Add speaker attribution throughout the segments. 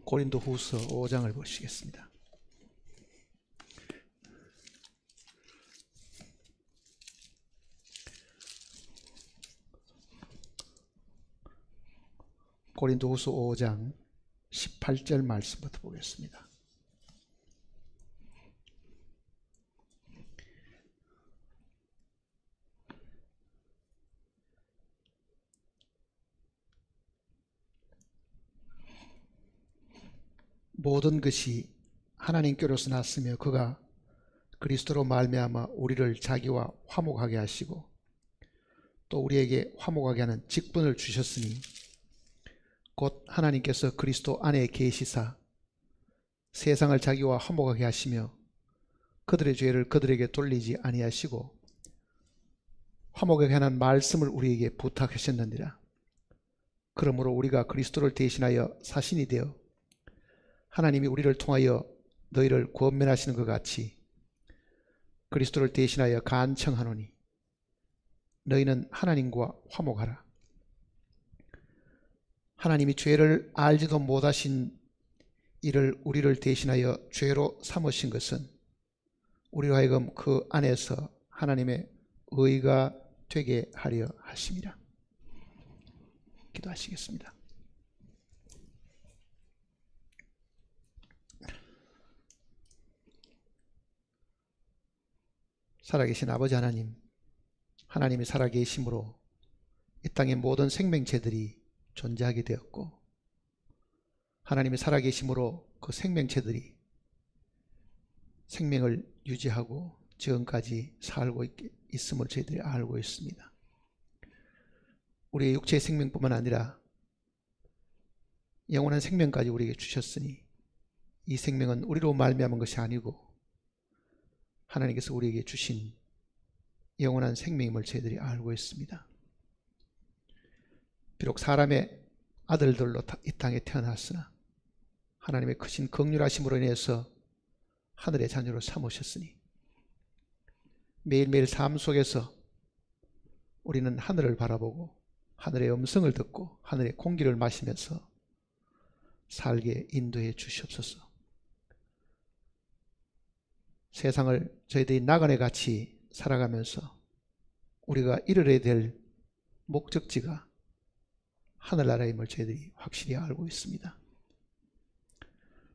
Speaker 1: 고린도후서 5장을 보시겠습니다. 고린도후서 5장 18절 말씀부터 보겠습니다. 모든 것이 하나님께로서 났으며 그가 그리스도로 말미암아 우리를 자기와 화목하게 하시고 또 우리에게 화목하게 하는 직분을 주셨으니 곧 하나님께서 그리스도 안에 계시사 세상을 자기와 화목하게 하시며 그들의 죄를 그들에게 돌리지 아니하시고 화목하게 하는 말씀을 우리에게 부탁하셨느니라. 그러므로 우리가 그리스도를 대신하여 사신이 되어 하나님이 우리를 통하여 너희를 권면하시는 것 같이 그리스도를 대신하여 간청하노니 너희는 하나님과 화목하라. 하나님이 죄를 알지도 못하신 이를 우리를 대신하여 죄로 삼으신 것은 우리로 하여금 그 안에서 하나님의 의가 되게 하려 하심이라. 기도하시겠습니다. 살아계신 아버지 하나님, 하나님이 살아계심으로 이 땅의 모든 생명체들이 존재하게 되었고 하나님이 살아계심으로 그 생명체들이 생명을 유지하고 지금까지 살고 있음을 저희들이 알고 있습니다. 우리의 육체의 생명뿐만 아니라 영원한 생명까지 우리에게 주셨으니 이 생명은 우리로 말미암은 것이 아니고 하나님께서 우리에게 주신 영원한 생명임을 저희들이 알고 있습니다. 비록 사람의 아들들로 이 땅에 태어났으나 하나님의 크신 긍휼하심으로 인해서 하늘의 자녀로 삼으셨으니 매일매일 삶 속에서 우리는 하늘을 바라보고 하늘의 음성을 듣고 하늘의 공기를 마시면서 살게 인도해 주시옵소서. 세상을 저희들이 나그네 같이 살아가면서 우리가 이르러야 될 목적지가 하늘나라임을 저희들이 확실히 알고 있습니다.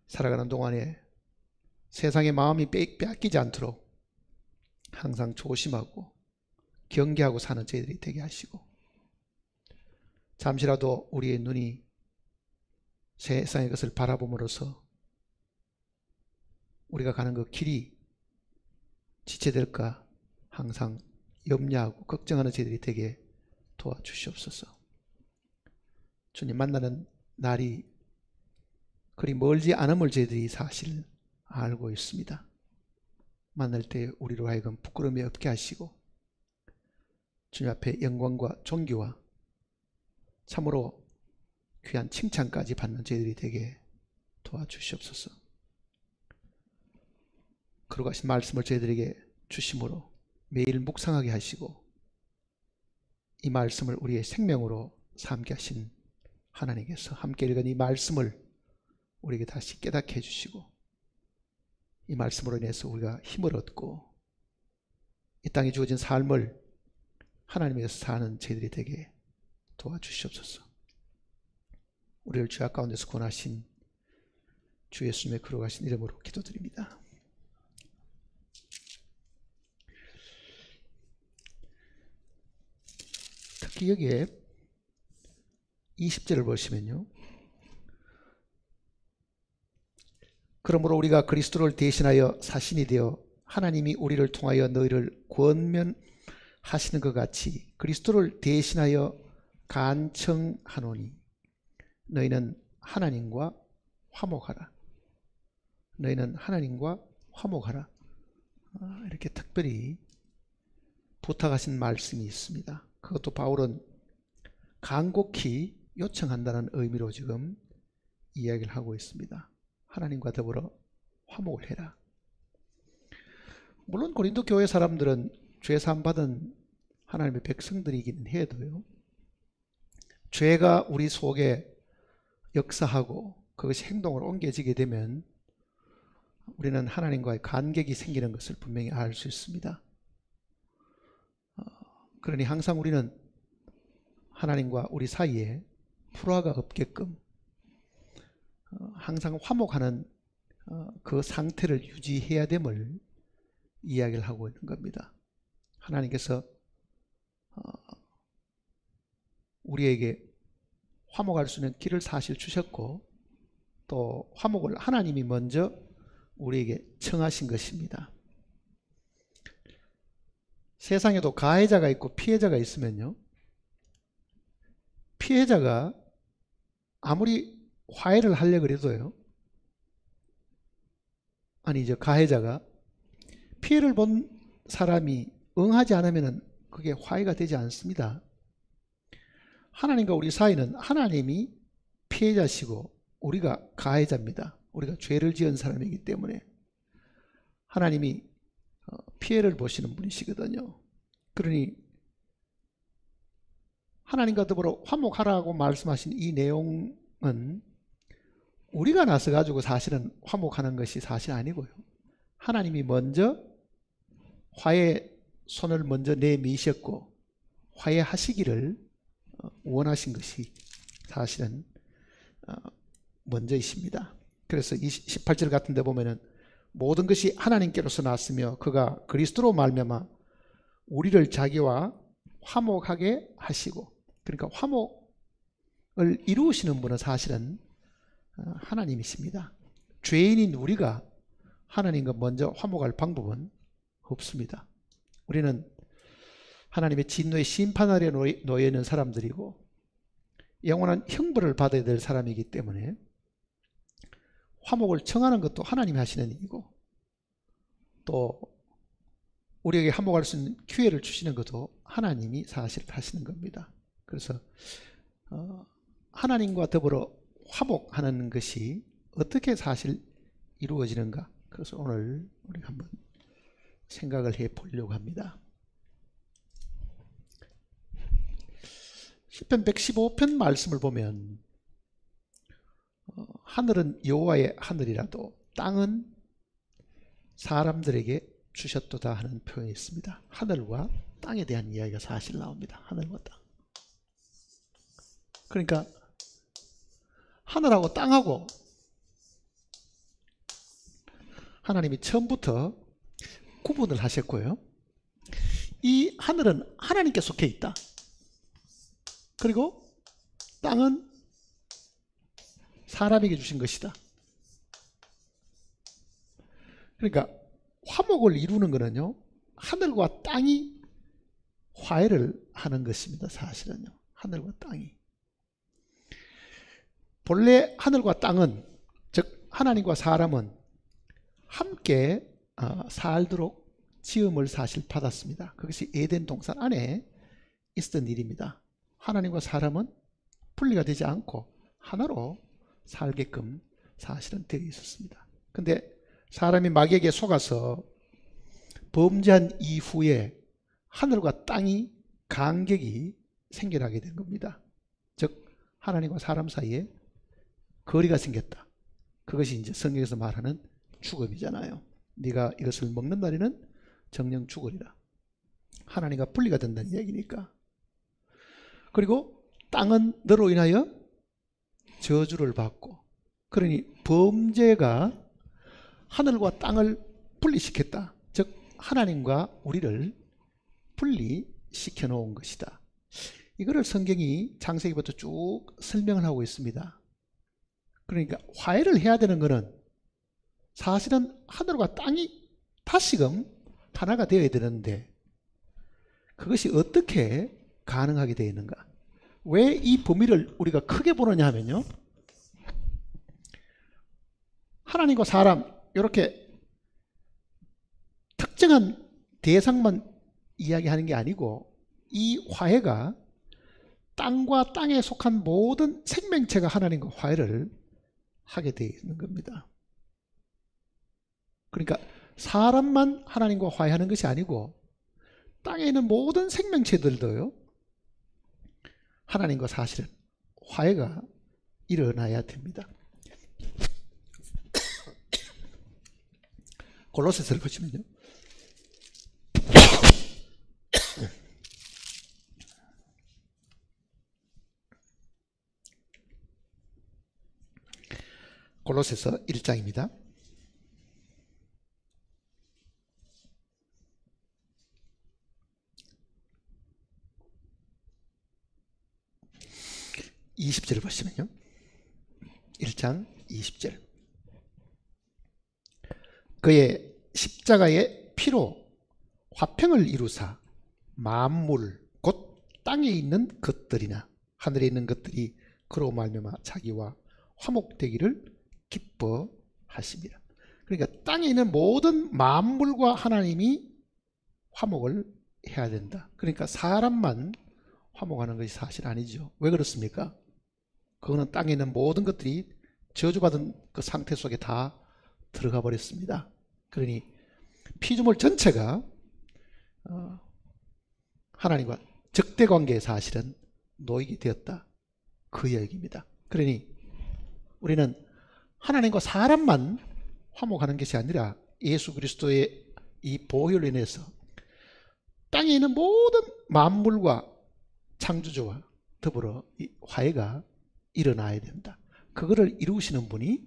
Speaker 1: 살아가는 동안에 세상의 마음이 빼앗기지 않도록 항상 조심하고 경계하고 사는 저희들이 되게 하시고 잠시라도 우리의 눈이 세상의 것을 바라봄으로써 우리가 가는 그 길이 지체될까 항상 염려하고 걱정하는 저희들이 되게 도와주시옵소서. 주님 만나는 날이 그리 멀지 않음을 저희들이 사실 알고 있습니다. 만날 때 우리로 하여금 부끄러움이 없게 하시고 주님 앞에 영광과 존귀와 참으로 귀한 칭찬까지 받는 저희들이 되게 도와주시옵소서. 거룩하신 말씀을 저희들에게 주심으로 매일 묵상하게 하시고 이 말씀을 우리의 생명으로 삼게 하신 하나님께서 함께 읽은 이 말씀을 우리에게 다시 깨닫게 해주시고 이 말씀으로 인해서 우리가 힘을 얻고 이 땅에 주어진 삶을 하나님께서 사는 저희들이 되게 도와주시옵소서. 우리를 죄악 가운데서 구원하신 주 예수님의 거룩하신 이름으로 기도드립니다. 특히 여기에 20절을 보시면요, 그러므로 우리가 그리스도를 대신하여 사신이 되어 하나님이 우리를 통하여 너희를 권면하시는 것 같이 그리스도를 대신하여 간청하노니 너희는 하나님과 화목하라. 너희는 하나님과 화목하라. 이렇게 특별히 부탁하신 말씀이 있습니다. 그것도 바울은 간곡히 요청한다는 의미로 지금 이야기를 하고 있습니다. 하나님과 더불어 화목을 해라. 물론 고린도 교회 사람들은 죄 사함 받은 하나님의 백성들이긴 해도요, 죄가 우리 속에 역사하고 그것이 행동으로 옮겨지게 되면 우리는 하나님과의 간격이 생기는 것을 분명히 알 수 있습니다. 그러니 항상 우리는 하나님과 우리 사이에 불화가 없게끔 항상 화목하는 그 상태를 유지해야 됨을 이야기를 하고 있는 겁니다. 하나님께서 우리에게 화목할 수 있는 길을 사실 주셨고 또 화목을 하나님이 먼저 우리에게 청하신 것입니다. 세상에도 가해자가 있고 피해자가 있으면요, 피해자가 아무리 화해를 하려고 해도요, 아니죠, 가해자가 피해를 본 사람이 응하지 않으면 그게 화해가 되지 않습니다. 하나님과 우리 사이는 하나님이 피해자시고 우리가 가해자입니다. 우리가 죄를 지은 사람이기 때문에 하나님이 피해를 보시는 분이시거든요. 그러니 하나님과 더불어 화목하라고 말씀하신 이 내용은 우리가 나서 가지고 사실은 화목하는 것이 사실 아니고요, 하나님이 먼저 화해 손을 먼저 내미셨고 화해하시기를 원하신 것이 사실은 먼저이십니다. 그래서 18절 같은 데 보면은 모든 것이 하나님께로서 났으며 그가 그리스도로 말미암아 우리를 자기와 화목하게 하시고, 그러니까 화목을 이루시는 분은 사실은 하나님이십니다. 죄인인 우리가 하나님과 먼저 화목할 방법은 없습니다. 우리는 하나님의 진노의 심판 아래 놓여 있는 사람들이고 영원한 형벌을 받아야 될 사람이기 때문에 화목을 청하는 것도 하나님이 하시는 일이고 또 우리에게 화목할 수 있는 기회를 주시는 것도 하나님이 사실 하시는 겁니다. 그래서 하나님과 더불어 화목하는 것이 어떻게 사실 이루어지는가, 그래서 오늘 우리가 한번 생각을 해 보려고 합니다. 시편 115편 말씀을 보면 하늘은 여호와의 하늘이라도 땅은 사람들에게 주셨도다 하는 표현이 있습니다. 하늘과 땅에 대한 이야기가 사실 나옵니다. 하늘과 땅. 그러니까 하늘하고 땅하고 하나님이 처음부터 구분을 하셨고요, 이 하늘은 하나님께 속해 있다. 그리고 땅은 사람에게 주신 것이다. 그러니까 화목을 이루는 것은요, 하늘과 땅이 화해를 하는 것입니다. 사실은요, 하늘과 땅이. 본래 하늘과 땅은, 즉 하나님과 사람은 함께 살도록 지음을 사실 받았습니다. 그것이 에덴 동산 안에 있었던 일입니다. 하나님과 사람은 분리가 되지 않고 하나로 살게끔 사실은 되어 있었습니다. 근데 사람이 마귀에게 속아서 범죄한 이후에 하늘과 땅이 간격이 생겨나게 된 겁니다. 즉 하나님과 사람 사이에 거리가 생겼다. 그것이 이제 성경에서 말하는 죽음이잖아요. 네가 이것을 먹는 날에는 정령 죽으리라. 하나님과 분리가 된다는 얘기니까. 그리고 땅은 너로 인하여 저주를 받고, 그러니 범죄가 하늘과 땅을 분리시켰다. 즉 하나님과 우리를 분리시켜 놓은 것이다. 이거를 성경이 창세기부터 쭉 설명을 하고 있습니다. 그러니까 화해를 해야 되는 것은 사실은 하늘과 땅이 다시금 하나가 되어야 되는데 그것이 어떻게 가능하게 되어 있는가? 왜 이 범위를 우리가 크게 보느냐 하면요, 하나님과 사람 이렇게 특정한 대상만 이야기하는 게 아니고 이 화해가 땅과 땅에 속한 모든 생명체가 하나님과 화해를 하게 되어 있는 겁니다. 그러니까 사람만 하나님과 화해하는 것이 아니고 땅에 있는 모든 생명체들도요, 하나님과 사실은 화해가 일어나야 됩니다. 골로새서를 보시면요. 골로새서 1장입니다. (20절을) 보시면요. 1장 20절. 그의 십자가의 피로 화평을 이루사 만물 곧 땅에 있는 것들이나 하늘에 있는 것들이 그로 말미암아 자기와 화목되기를 기뻐하십니다. 그러니까 땅에 있는 모든 만물과 하나님이 화목을 해야 된다. 그러니까 사람만 화목하는 것이 사실 아니죠. 왜 그렇습니까? 그거는 땅에 있는 모든 것들이 저주받은 그 상태 속에 다 들어가 버렸습니다. 그러니 피조물 전체가 하나님과 적대관계에 사실은 놓이게 되었다. 그 이야기입니다. 그러니 우리는 하나님과 사람만 화목하는 것이 아니라 예수 그리스도의 이 보혈로 인해서 땅에 있는 모든 만물과 창조주와 더불어 이 화해가 일어나야 된다. 그거를 이루시는 분이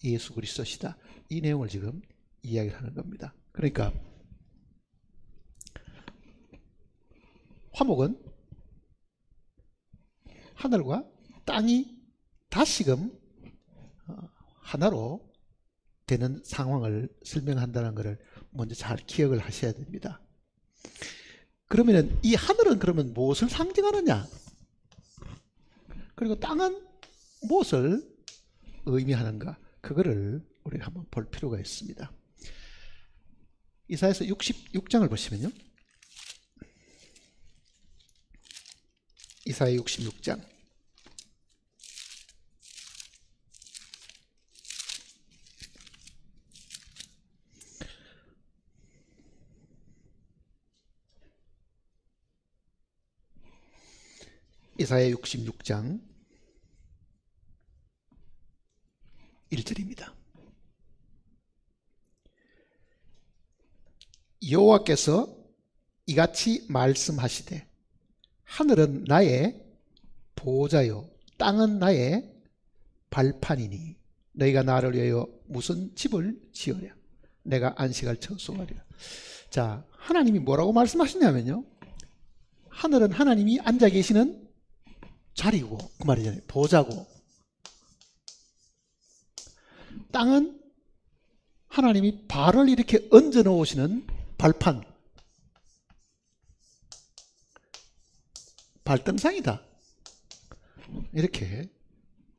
Speaker 1: 예수 그리스도시다. 이 내용을 지금 이야기하는 겁니다. 그러니까 화목은 하늘과 땅이 다시금 하나로 되는 상황을 설명한다는 것을 먼저 잘 기억을 하셔야 됩니다. 그러면 이 하늘은 그러면 무엇을 상징하느냐? 그리고 땅은 무엇을 의미하는가? 그거를 우리가 한번 볼 필요가 있습니다. 이사야서 66장을 보시면요. 이사야 66장. 이사야 66장 1절입니다. 여호와께서 이같이 말씀하시되 하늘은 나의 보호자요 땅은 나의 발판이니 너희가 나를 위하여 무슨 집을 지으랴 내가 안식할 처소하리라. 자, 하나님이 뭐라고 말씀하시냐면요, 하늘은 하나님이 앉아 계시는 자리고 그 말이잖아요. 보호자고, 땅은 하나님이 발을 이렇게 얹어 놓으시는 발판, 발등상이다. 이렇게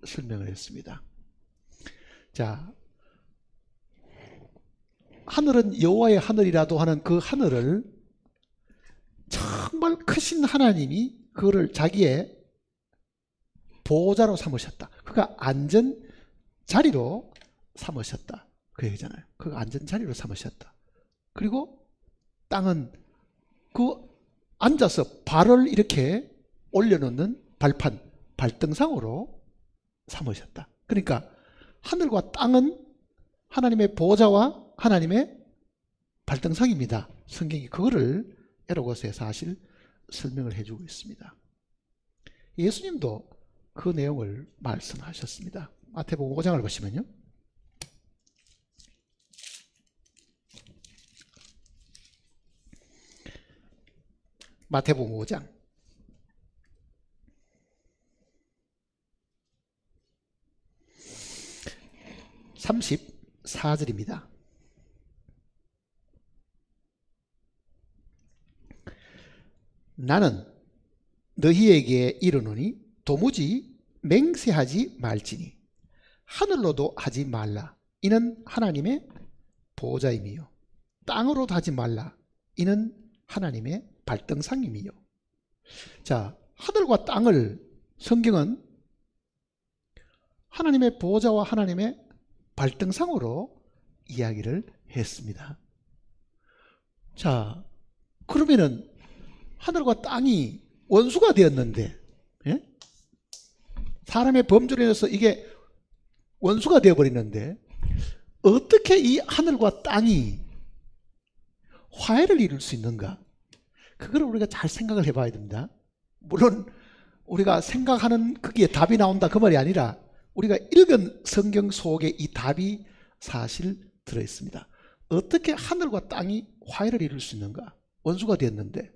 Speaker 1: 설명을 했습니다. 자, 하늘은 여호와의 하늘이라도 하는 그 하늘을 정말 크신 하나님이 그거를 자기의 보호자로 삼으셨다. 그가 앉은 자리로 삼으셨다. 그 얘기잖아요. 그가 앉은 자리로 삼으셨다. 그리고 땅은 그 앉아서 발을 이렇게 올려놓는 발판, 발등상으로 삼으셨다. 그러니까 하늘과 땅은 하나님의 보호자와 하나님의 발등상입니다. 성경이 그거를 에로고스에 사실 설명을 해주고 있습니다. 예수님도 그 내용을 말씀하셨습니다. 마태복음 5장을 보시면요. 마태복음 5장 34절입니다. 나는 너희에게 이르노니 도무지 맹세하지 말지니 하늘로도 하지 말라 이는 하나님의 보호자임이요 땅으로도 하지 말라 이는 하나님의 발등상임이요. 자, 하늘과 땅을 성경은 하나님의 보호자와 하나님의 발등상으로 이야기를 했습니다. 자, 그러면은 하늘과 땅이 원수가 되었는데, 예? 사람의 범죄로 인해서 이게 원수가 되어버리는데 어떻게 이 하늘과 땅이 화해를 이룰 수 있는가? 그걸 우리가 잘 생각을 해봐야 됩니다. 물론 우리가 생각하는 거기에 답이 나온다 그 말이 아니라 우리가 읽은 성경 속에 이 답이 사실 들어있습니다. 어떻게 하늘과 땅이 화해를 이룰 수 있는가? 원수가 되었는데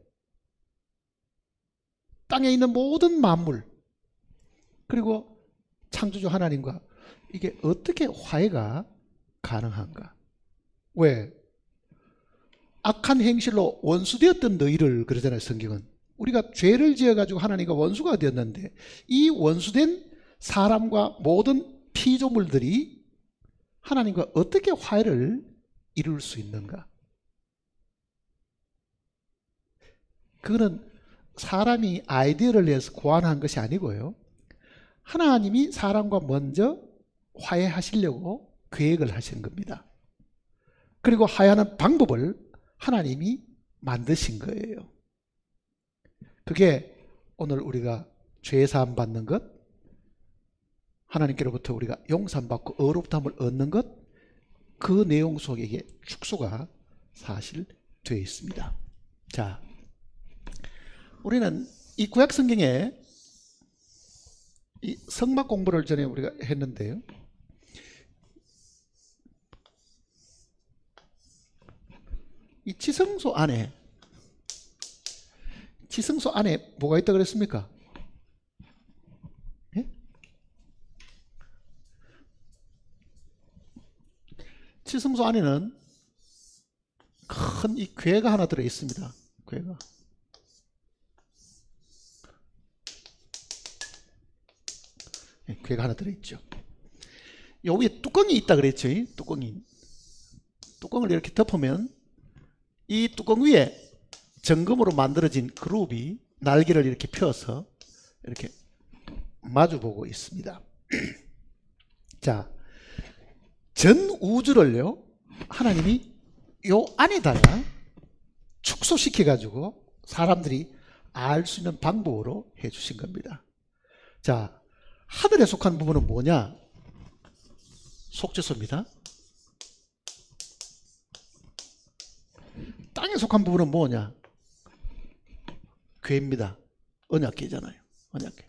Speaker 1: 땅에 있는 모든 만물 그리고 창조주 하나님과 이게 어떻게 화해가 가능한가? 왜? 악한 행실로 원수되었던 너희를 그러잖아요. 성경은. 우리가 죄를 지어가지고 하나님과 원수가 되었는데 이 원수된 사람과 모든 피조물들이 하나님과 어떻게 화해를 이룰 수 있는가? 그거는 사람이 아이디어를 내서 고안한 것이 아니고요. 하나님이 사람과 먼저 화해하시려고 계획을 하신 겁니다. 그리고 화해하는 방법을 하나님이 만드신 거예요. 그게 오늘 우리가 죄사함 받는 것, 하나님께로부터 우리가 용서받고 의롭다함을 얻는 것, 그 내용 속에 이게 축소가 사실 되어 있습니다. 자, 우리는 이 구약 성경에 이 성막 공부를 전에 우리가 했는데요. 이 지성소 안에 뭐가 있다 그랬습니까? 예? 지성소 안에는 큰 이 궤가 하나 들어 있습니다. 궤가. 예, 궤가 하나 들어 있죠. 요 위에 뚜껑이 있다 그랬죠. 뚜껑을 이렇게 덮으면 이 뚜껑 위에 정금으로 만들어진 그룹이 날개를 이렇게 펴서 이렇게 마주보고 있습니다. 자, 전 우주를요 하나님이 요 안에다가 축소시켜 가지고 사람들이 알 수 있는 방법으로 해 주신 겁니다. 자, 하늘에 속한 부분은 뭐냐? 속죄소입니다. 땅에 속한 부분은 뭐냐? 궤입니다. 언약궤잖아요. 언약궤.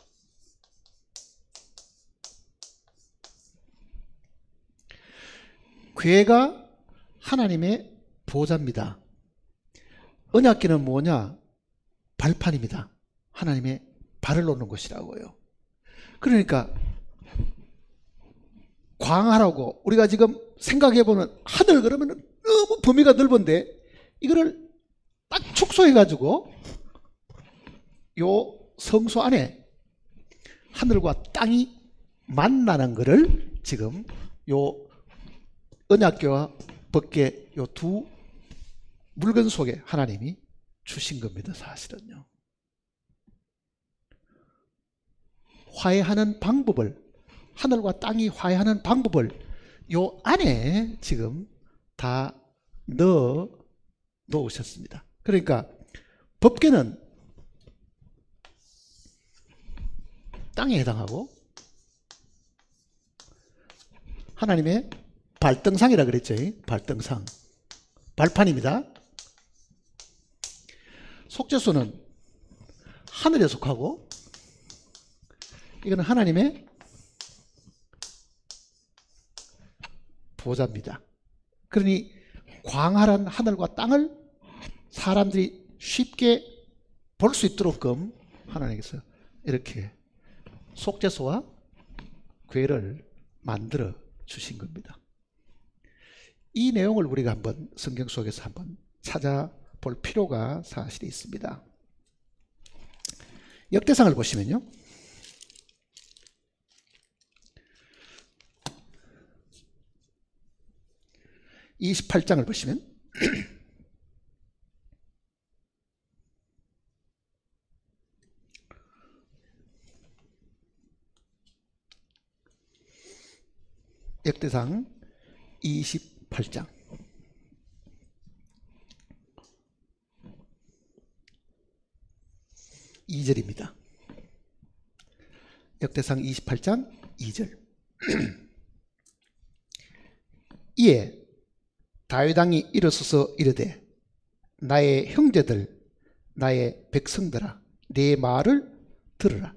Speaker 1: 궤가 하나님의 보좌입니다. 언약궤는 뭐냐? 발판입니다. 하나님의 발을 놓는 곳이라고요. 그러니까 광활하고 우리가 지금 생각해보는 하늘 그러면 너무 범위가 넓은데 이거를 딱 축소해가지고 요 성소 안에 하늘과 땅이 만나는 것을 지금 요 언약궤와 법궤 요 두 물건 속에 하나님이 주신 겁니다. 사실은요. 화해하는 방법을, 하늘과 땅이 화해하는 방법을 요 안에 지금 다 넣으셨습니다. 그러니까 법궤는 땅에 해당하고 하나님의 발등상이라 그랬죠. 발등상. 발판입니다. 속죄소는 하늘에 속하고 이거는 하나님의 보좌입니다. 그러니 광활한 하늘과 땅을 사람들이 쉽게 볼 수 있도록끔 하나님께서 이렇게 속죄소와 궤를 만들어 주신 겁니다. 이 내용을 우리가 한번 성경 속에서 한번 찾아볼 필요가 사실 있습니다. 역대상을 보시면요. (28장을) 보시면 역대상 28장 2절입니다. 역대상 28장 2절 이에 다윗 왕이 일어서서 이르되 나의 형제들 나의 백성들아 내 말을 들으라.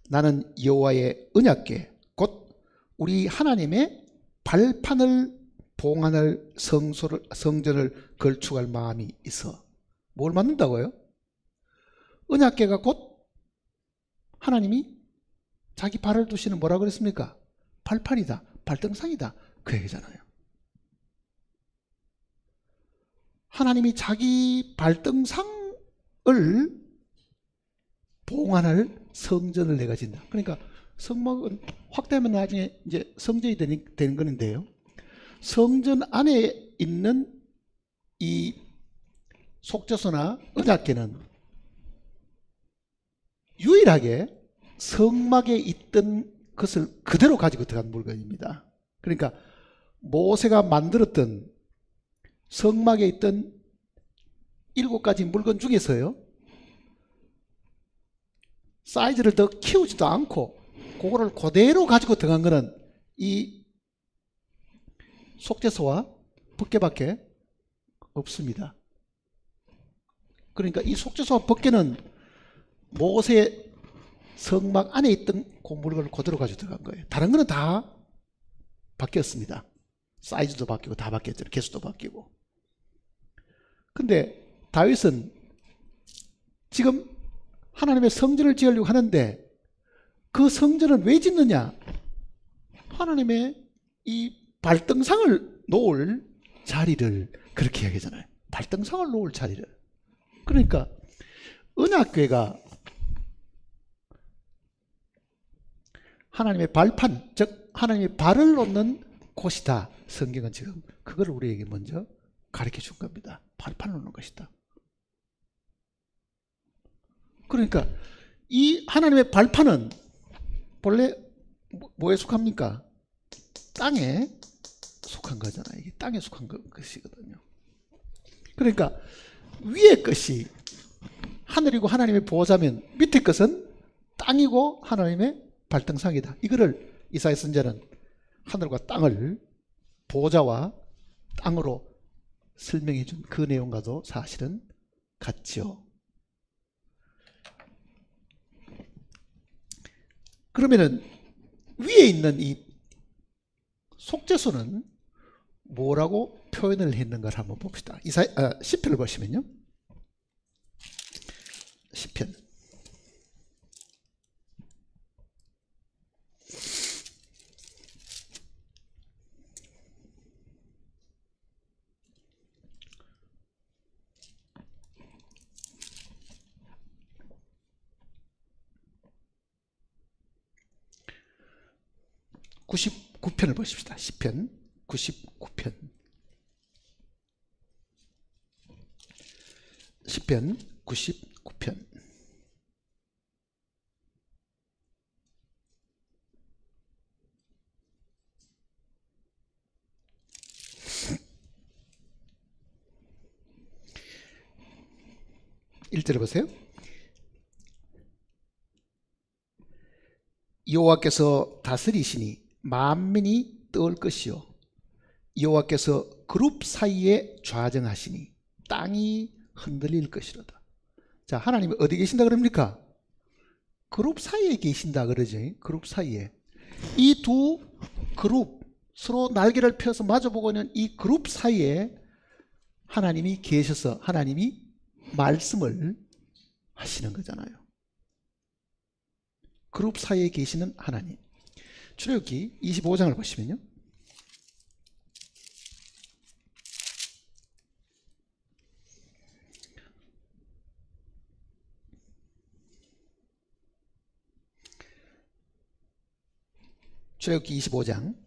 Speaker 1: 나는 여호와의 언약궤 곧 우리 하나님의 발판을 봉안할 성전을 걸축할 마음이 있어. 뭘 만든다고요? 언약궤가 곧 하나님이 자기 발을 두시는 뭐라 그랬습니까? 발판이다, 발등상이다, 그 얘기잖아요. 하나님이 자기 발등상을 봉안할 성전을 내가 짓는다. 그러니까 성막은 확대하면 나중에 이제 성전이 되는 건데요. 성전 안에 있는 이 속죄소나 언약궤는 유일하게 성막에 있던 것을 그대로 가지고 들어간 물건입니다. 그러니까 모세가 만들었던 성막에 있던 7가지 물건 중에서요, 사이즈를 더 키우지도 않고 그거를 그대로 가지고 들어간 거는 이 속죄소와 법궤밖에 없습니다. 그러니까 이 속죄소와 법궤는 모세 성막 안에 있던 그 물건을 그대로 가지고 들어간 거예요. 다른 거는 다 바뀌었습니다. 사이즈도 바뀌고 다 바뀌었죠. 개수도 바뀌고. 근데 다윗은 지금 하나님의 성전을 지으려고 하는데 그 성전은 왜 짓느냐? 하나님의 이 발등상을 놓을 자리를, 그렇게 이야기하잖아요. 발등상을 놓을 자리를. 그러니까 언약궤가 하나님의 발판, 즉 하나님의 발을 놓는 곳이다. 성경은 지금 그걸 우리에게 먼저 가르쳐 준 겁니다. 발판을 놓는 것이다. 그러니까 이 하나님의 발판은 본래 뭐에 속합니까? 땅에 속한 거잖아요. 이게 땅에 속한 것이거든요. 그러니까 위의 것이 하늘이고 하나님의 보호자면 밑에 것은 땅이고 하나님의 발등상이다. 이거를 이사야 선지자는 하늘과 땅을 보호자와 땅으로 설명해 준 그 내용과도 사실은 같죠. 그러면은 위에 있는 이 속죄소는 뭐라고 표현을 했는가를 한번 봅시다. 시편을 보시면요. 시편 99편을 보십시다. 시편 99편. 시편 99편. 일절을 보세요. 여호와께서 다스리시니 만민이 떠올 것이요 여호와께서 그룹 사이에 좌정하시니 땅이 흔들릴 것이로다. 자, 하나님이 어디 계신다 그럽니까? 그룹 사이에 계신다 그러죠. 그룹 사이에. 이 두 그룹 서로 날개를 펴서 마주보고 있는 이 그룹 사이에 하나님이 계셔서 하나님이 말씀을 하시는 거잖아요. 그룹 사이에 계시는 하나님. 출애굽기 25장을 보시면요. 출애굽기 25장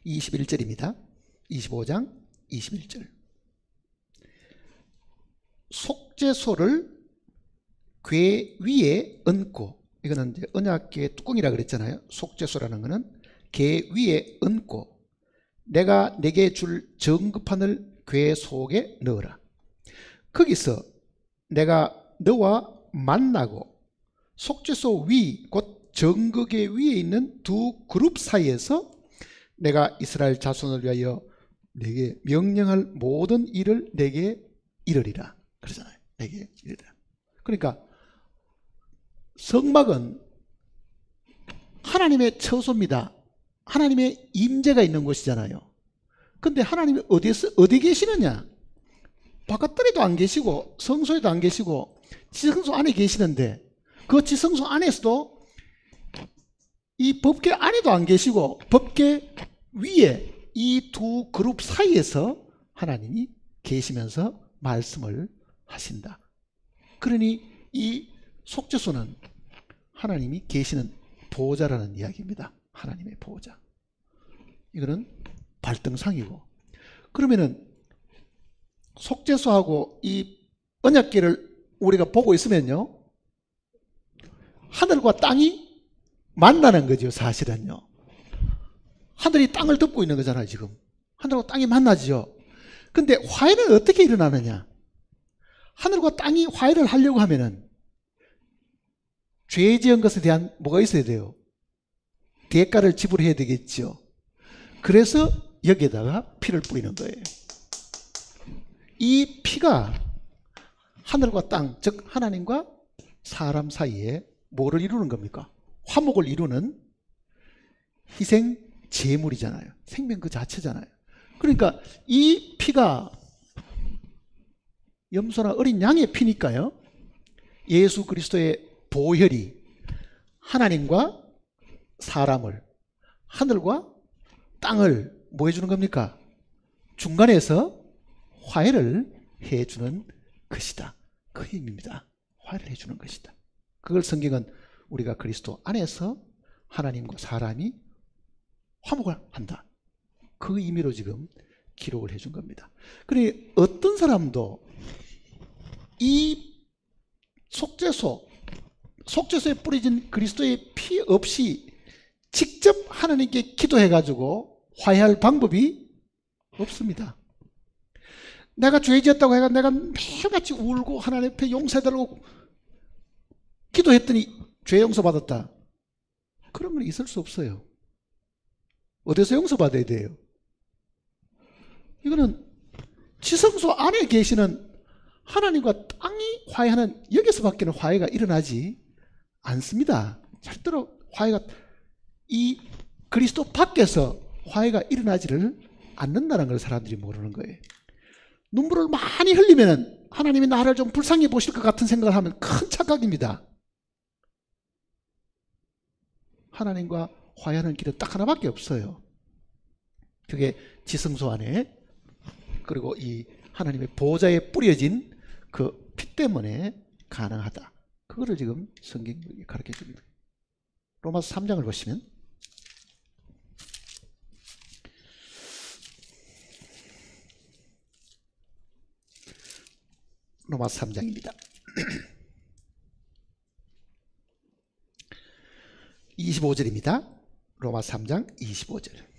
Speaker 1: 21절입니다. 25장 21절. 속죄소를 궤 위에 얹고, 이거는 이제 언약궤 뚜껑이라 그랬잖아요. 속죄소라는 거는 궤 위에 얹고 내가 내게 줄 정금판을 궤 속에 넣어라. 거기서 내가 너와 만나고 속죄소 위, 곧 정극의 위에 있는 두 그룹 사이에서 내가 이스라엘 자손을 위하여 내게 명령할 모든 일을 내게 이르리라 그러잖아요. 내게 이르리라. 그러니까 성막은 하나님의 처소입니다. 하나님의 임재가 있는 곳이잖아요. 근데 하나님이 어디 계시느냐? 바깥들에도 안 계시고 성소에도 안 계시고 지성소 안에 계시는데, 그 지성소 안에서도 이 법궤 안에도 안 계시고 법궤 위에 이 두 그룹 사이에서 하나님이 계시면서 말씀을 하신다. 그러니 이 속죄소는 하나님이 계시는 보호자라는 이야기입니다. 하나님의 보호자. 이거는 발등상이고, 그러면은 속죄소하고 이 언약궤를 우리가 보고 있으면요, 하늘과 땅이 만나는 거죠. 사실은요, 하늘이 땅을 덮고 있는 거잖아요. 지금 하늘과 땅이 만나죠. 근데 화해는 어떻게 일어나느냐? 하늘과 땅이 화해를 하려고 하면은 죄 지은 것에 대한 뭐가 있어야 돼요? 대가를 지불해야 되겠죠. 그래서 여기에다가 피를 뿌리는 거예요. 이 피가 하늘과 땅, 즉 하나님과 사람 사이에 뭐를 이루는 겁니까? 화목을 이루는 희생 제물이잖아요. 생명 그 자체잖아요. 그러니까 이 피가 염소나 어린 양의 피니까요, 예수 그리스도의 보혈이 하나님과 사람을, 하늘과 땅을 뭐 해주는 겁니까? 중간에서 화해를 해주는 것이다. 그 의미입니다. 화해를 해주는 것이다. 그걸 성경은 우리가 그리스도 안에서 하나님과 사람이 화목을 한다, 그 의미로 지금 기록을 해준 겁니다. 그러니 어떤 사람도 이 속죄소에 뿌려진 그리스도의 피 없이 직접 하나님께 기도해가지고 화해할 방법이 없습니다. 내가 죄 지었다고 해가 내가 매일같이 울고 하나님 앞에 용서해달라고 기도했더니 죄 용서받았다, 그런 건 있을 수 없어요. 어디서 용서받아야 돼요? 이거는 지성소 안에 계시는 하나님과 땅이 화해하는 여기서밖에는 화해가 일어나지 않습니다. 절대로 화해가, 이 그리스도 밖에서 화해가 일어나지를 않는다는 걸 사람들이 모르는 거예요. 눈물을 많이 흘리면 하나님이 나를 좀 불쌍히 보실 것 같은 생각을 하면 큰 착각입니다. 하나님과 화해하는 길은 딱 하나밖에 없어요. 그게 지성소 안에, 그리고 이 하나님의 보호자에 뿌려진 그 피 때문에 가능하다. 그거를 지금 성경이 가르쳐 줍니다. 로마서 3장을 보시면 로마서 3장입니다. 25절입니다. 로마서 3장 25절.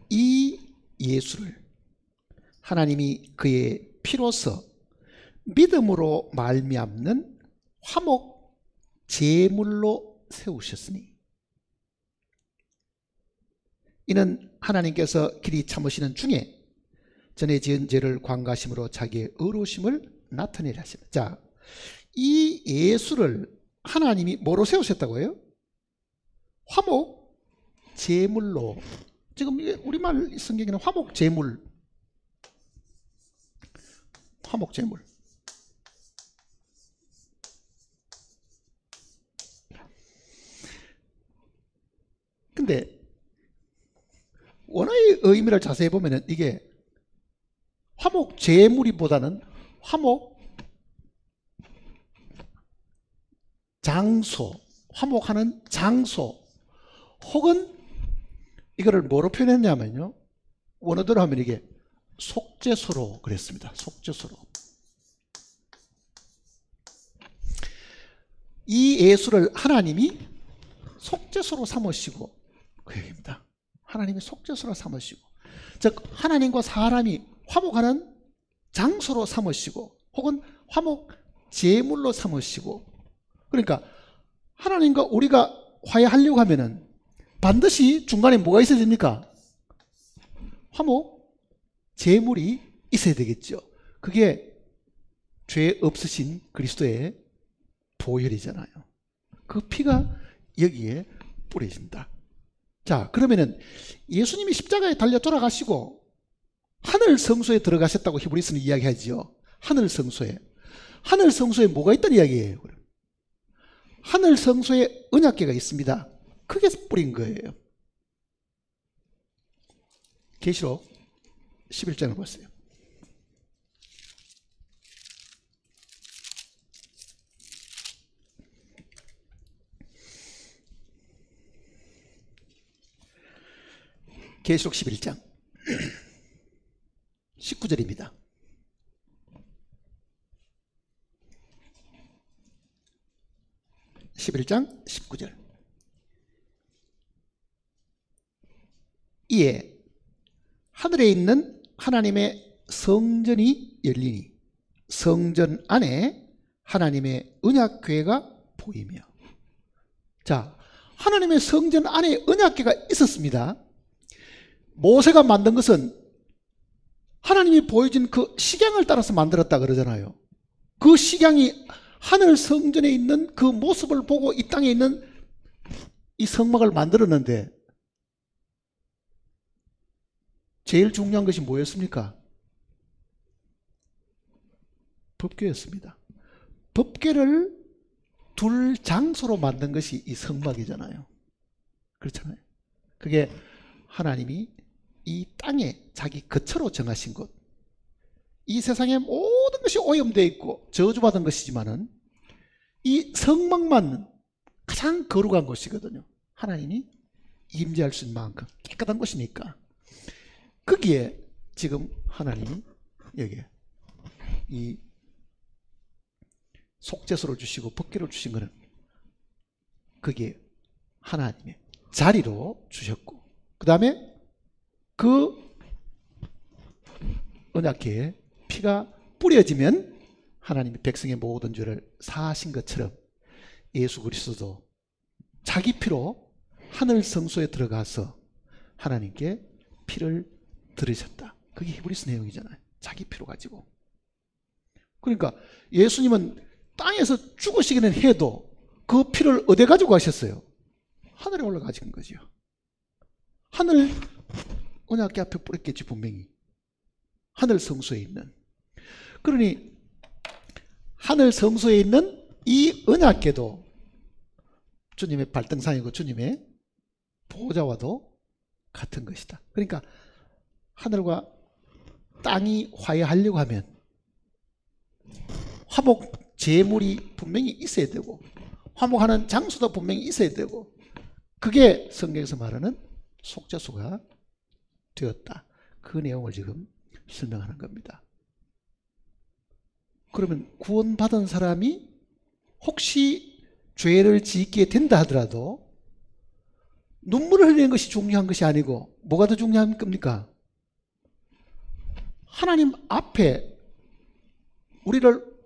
Speaker 1: 이 예수를 하나님이 그의 피로서 믿음으로 말미암는 화목 제물로 세우셨으니, 이는 하나님께서 길이 참으시는 중에 전에 지은 죄를 관가심으로 자기의 의로우심을 나타내려 하십니다. 자, 이 예수를 하나님이 뭐로 세우셨다고 해요? 화목 제물로. 지금 우리말 성경에는 화목 제물, 화목 제물. 근데 원어의 의미를 자세히 보면은 이게 화목 제물이보다는 화목 장소, 화목하는 장소, 혹은 이거를 뭐로 표현했냐면요, 원어대로 하면 이게 속죄소로 그랬습니다. 속죄소로. 이 예수를 하나님이 속죄소로 삼으시고, 그 얘기입니다. 하나님이 속죄소로 삼으시고, 즉 하나님과 사람이 화목하는 장소로 삼으시고 혹은 화목 제물로 삼으시고, 그러니까 하나님과 우리가 화해하려고 하면은 반드시 중간에 뭐가 있어야 됩니까? 화목 제물이 있어야 되겠죠. 그게 죄 없으신 그리스도의 보혈이잖아요. 그 피가 여기에 뿌려진다. 자, 그러면은 예수님이 십자가에 달려 돌아가시고 하늘 성소에 들어가셨다고 히브리서는 이야기하죠. 하늘 성소에. 하늘 성소에 뭐가 있다는 이야기예요? 하늘 성소에 언약궤가 있습니다. 그게 뿌린 거예요. 계시록 11장을 보세요. 계시록 11장 19절입니다. (11장 19절) 이에 하늘에 있는 하나님의 성전이 열리니 성전 안에 하나님의 언약궤가 보이며. 자, 하나님의 성전 안에 언약궤가 있었습니다. 모세가 만든 것은 하나님이 보여준 그 식양을 따라서 만들었다 그러잖아요. 그 식양이 하늘 성전에 있는 그 모습을 보고 이 땅에 있는 이 성막을 만들었는데, 제일 중요한 것이 뭐였습니까? 법궤였습니다. 법궤를 둘 장소로 만든 것이 이 성막이잖아요. 그렇잖아요. 그게 하나님이 이 땅에 자기 거처로 정하신 곳, 이 세상의 모든 것이 오염되어 있고 저주받은 것이지만은 이 성막만 가장 거룩한 곳이거든요. 하나님이 임재할 수 있는 만큼 깨끗한 곳이니까. 거기에 지금 하나님이 여기에 이 속죄소를 주시고 법궤를 주신 것은 그게 하나님의 자리로 주셨고, 그 다음에 그 언약궤에 피가 뿌려지면 하나님이 백성의 모든 죄를 사하신 것처럼 예수 그리스도도 자기 피로 하늘 성소에 들어가서 하나님께 피를 들으셨다. 그게 히브리서 내용이잖아요. 자기 피로 가지고. 그러니까 예수님은 땅에서 죽으시기는 해도 그 피를 어디 가지고 가셨어요? 하늘에 올라가신 거죠. 하늘 언약궤 앞에 뿌렸겠지, 분명히. 하늘 성소에 있는. 그러니 하늘 성소에 있는 이 언약궤도 주님의 발등상이고 주님의 보좌와도 같은 것이다. 그러니까 하늘과 땅이 화해하려고 하면 화목 제물이 분명히 있어야 되고 화목하는 장소도 분명히 있어야 되고, 그게 성경에서 말하는 속죄소가 되었다. 그 내용을 지금 설명하는 겁니다. 그러면 구원받은 사람이 혹시 죄를 짓게 된다 하더라도 눈물을 흘리는 것이 중요한 것이 아니고 뭐가 더 중요한 겁니까? 하나님 앞에 우리를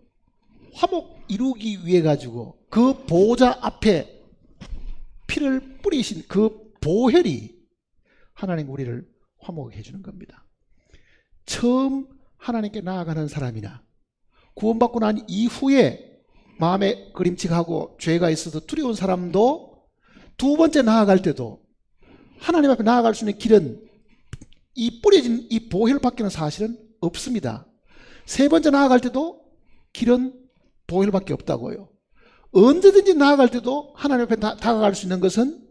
Speaker 1: 화목 이루기 위해 가지고 그 보호자 앞에 피를 뿌리신 그 보혈이 하나님 우리를 화목하게 해주는 겁니다. 처음 하나님께 나아가는 사람이나 구원받고 난 이후에 마음에 그림칙하고 죄가 있어서 두려운 사람도 두 번째 나아갈 때도 하나님 앞에 나아갈 수 있는 길은 이 뿌려진 이 보혈밖에는 사실은 없습니다. 세 번째 나아갈 때도 길은 보혈밖에 없다고요. 언제든지 나아갈 때도 하나님 앞에 다가갈 수 있는 것은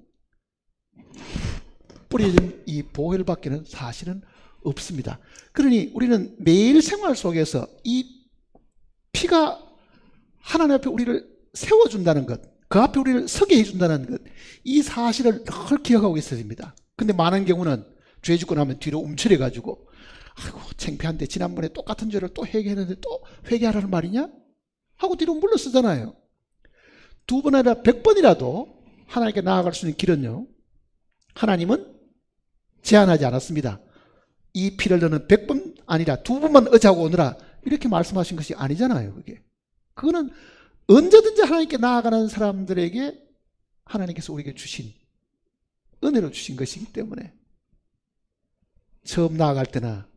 Speaker 1: 뿌려진 이 보혈밖에는 사실은 없습니다. 그러니 우리는 매일 생활 속에서 이 피가 하나님 앞에 우리를 세워준다는 것, 그 앞에 우리를 서게 해준다는 것, 이 사실을 늘 기억하고 있어야 됩니다. 근데 많은 경우는 죄 짓고 나면 뒤로 움츠려가지고 아이고 창피한데 지난번에 똑같은 죄를 또 회개했는데 또 회개하라는 말이냐? 하고 뒤로 물러서잖아요. 두 번 아니라 100번이라도 하나님께 나아갈 수 있는 길은요, 하나님은 제한하지 않았습니다. 이 피를 너는 100번 아니라 2번만 의지하고 오너라 이렇게 말씀하신 것이 아니잖아요. 그거는 언제든지 하나님께 나아가는 사람들에게 하나님께서 우리에게 주신 은혜로 주신 것이기 때문에 처음 나아갈 때나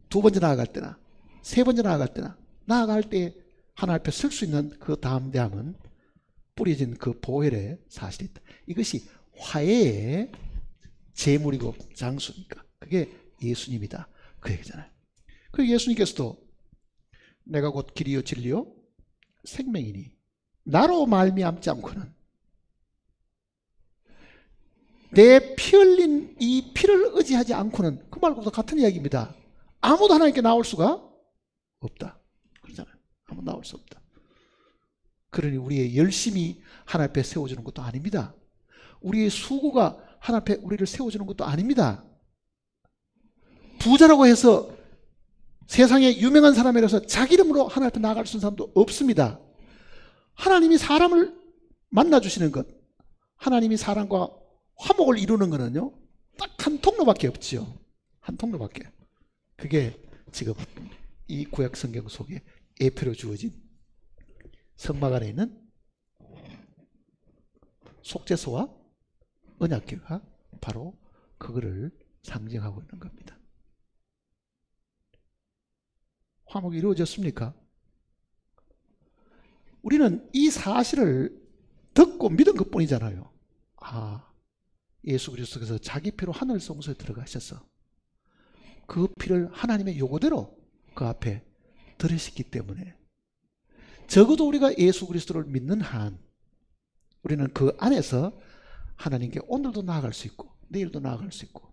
Speaker 1: 2번째 나아갈 때나 3번째 나아갈 때나 나아갈 때 하나님 앞에 설 수 있는 그 담대함은 뿌려진 그 보혈의 사실이 있다. 이것이 화해의 제물이고 장수니까 그게 예수님이다 그 얘기잖아요. 그리고 예수님께서도 내가 곧 길이요 진리요 생명이니 나로 말미암지 않고는 내 피 흘린 이 피를 의지하지 않고는 그 말과도 같은 이야기입니다. 아무도 하나님께 나올 수가 없다 그러잖아요. 아무도 나올 수 없다. 그러니 우리의 열심히 하나님 앞에 세워주는 것도 아닙니다. 우리의 수고가 하나님 앞에 우리를 세워주는 것도 아닙니다. 부자라고 해서 세상에 유명한 사람이라서 자기 이름으로 하나님 앞에 나아갈 수 있는 사람도 없습니다. 하나님이 사람을 만나주시는 것, 하나님이 사람과 화목을 이루는 것은요 딱 한 통로밖에 없지요. 한 통로밖에. 그게 지금 이 구약 성경 속에 예표로 주어진 성막 안에 있는 속죄소와 언약궤가 바로 그거를 상징하고 있는 겁니다. 화목이 이루어졌습니까? 우리는 이 사실을 듣고 믿은 것뿐이잖아요. 예수 그리스도께서 자기 피로 하늘 성소에 들어가셔서 그 피를 하나님의 요구대로 그 앞에 들으셨기 때문에 적어도 우리가 예수 그리스도를 믿는 한 우리는 그 안에서 하나님께 오늘도 나아갈 수 있고 내일도 나아갈 수 있고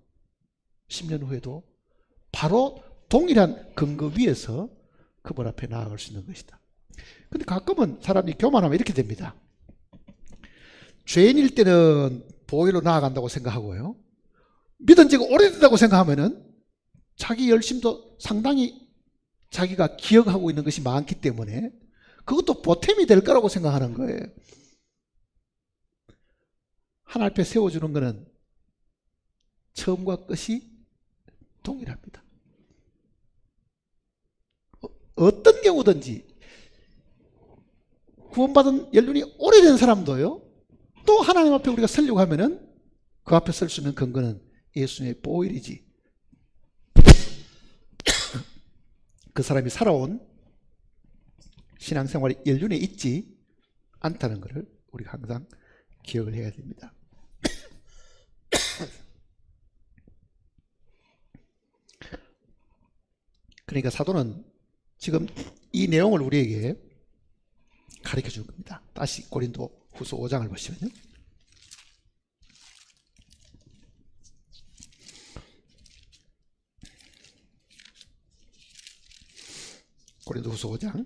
Speaker 1: 10년 후에도 바로 동일한 근거 위에서 그분 앞에 나아갈 수 있는 것이다. 근데 가끔은 사람이 교만하면 이렇게 됩니다. 죄인일 때는 보혈로 나아간다고 생각하고요. 믿은 지가 오래된다고 생각하면은 자기 열심도 상당히 자기가 기억하고 있는 것이 많기 때문에 그것도 보탬이 될 거라고 생각하는 거예요. 하나님 앞에 세워주는 것은 처음과 끝이 동일합니다. 어떤 경우든지 구원받은 연륜이 오래된 사람도요 또 하나님 앞에 우리가 서려고 하면은 그 앞에 설 수 있는 근거는 예수님의 보혈이지 그 사람이 살아온 신앙생활이 연륜에 있지 않다는 것을 우리가 항상 기억을 해야 됩니다. 그러니까 사도는 지금 이 내용을 우리에게 가르쳐 줄 겁니다. 다시 고린도 후서 5장을 보시면요. 고린도 후서 5장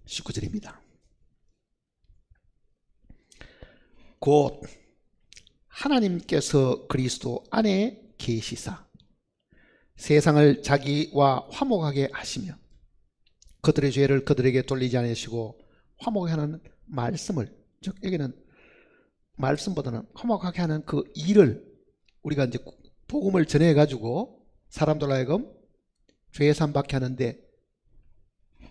Speaker 1: 19절입니다. 곧 하나님께서 그리스도 안에 계시사 세상을 자기와 화목하게 하시며 그들의 죄를 그들에게 돌리지 않으시고 화목하게 하는 말씀을, 즉 여기는 말씀보다는 화목하게 하는 그 일을 우리가 이제 복음을 전해 가지고 사람들 하여금 죄 사함받게 하는데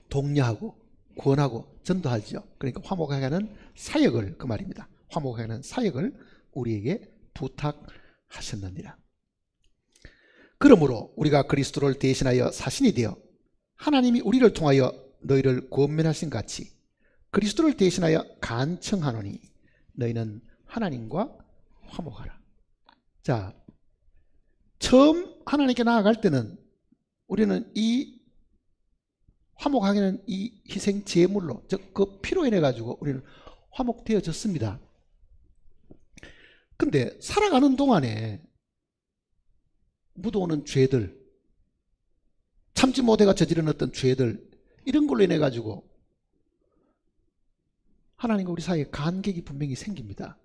Speaker 1: 독려하고 구원하고 전도하죠. 그러니까 화목하게 하는 사역을, 그 말입니다. 화목하게 하는 사역을 우리에게 부탁하셨느니라. 그러므로 우리가 그리스도를 대신하여 사신이 되어 하나님이 우리를 통하여 너희를 권면하신 같이 그리스도를 대신하여 간청하노니 너희는 하나님과 화목하라. 자, 처음 하나님께 나아갈 때는 우리는 이 화목하게는 이 희생 제물로, 즉 그 피로 인해 가지고 우리는 화목되어졌습니다. 근데 살아가는 동안에 묻어오는 죄들, 참지 못해가 저지른 어떤 죄들, 이런 걸로 인해 가지고 하나님과 우리 사이에 간격이 분명히 생깁니다.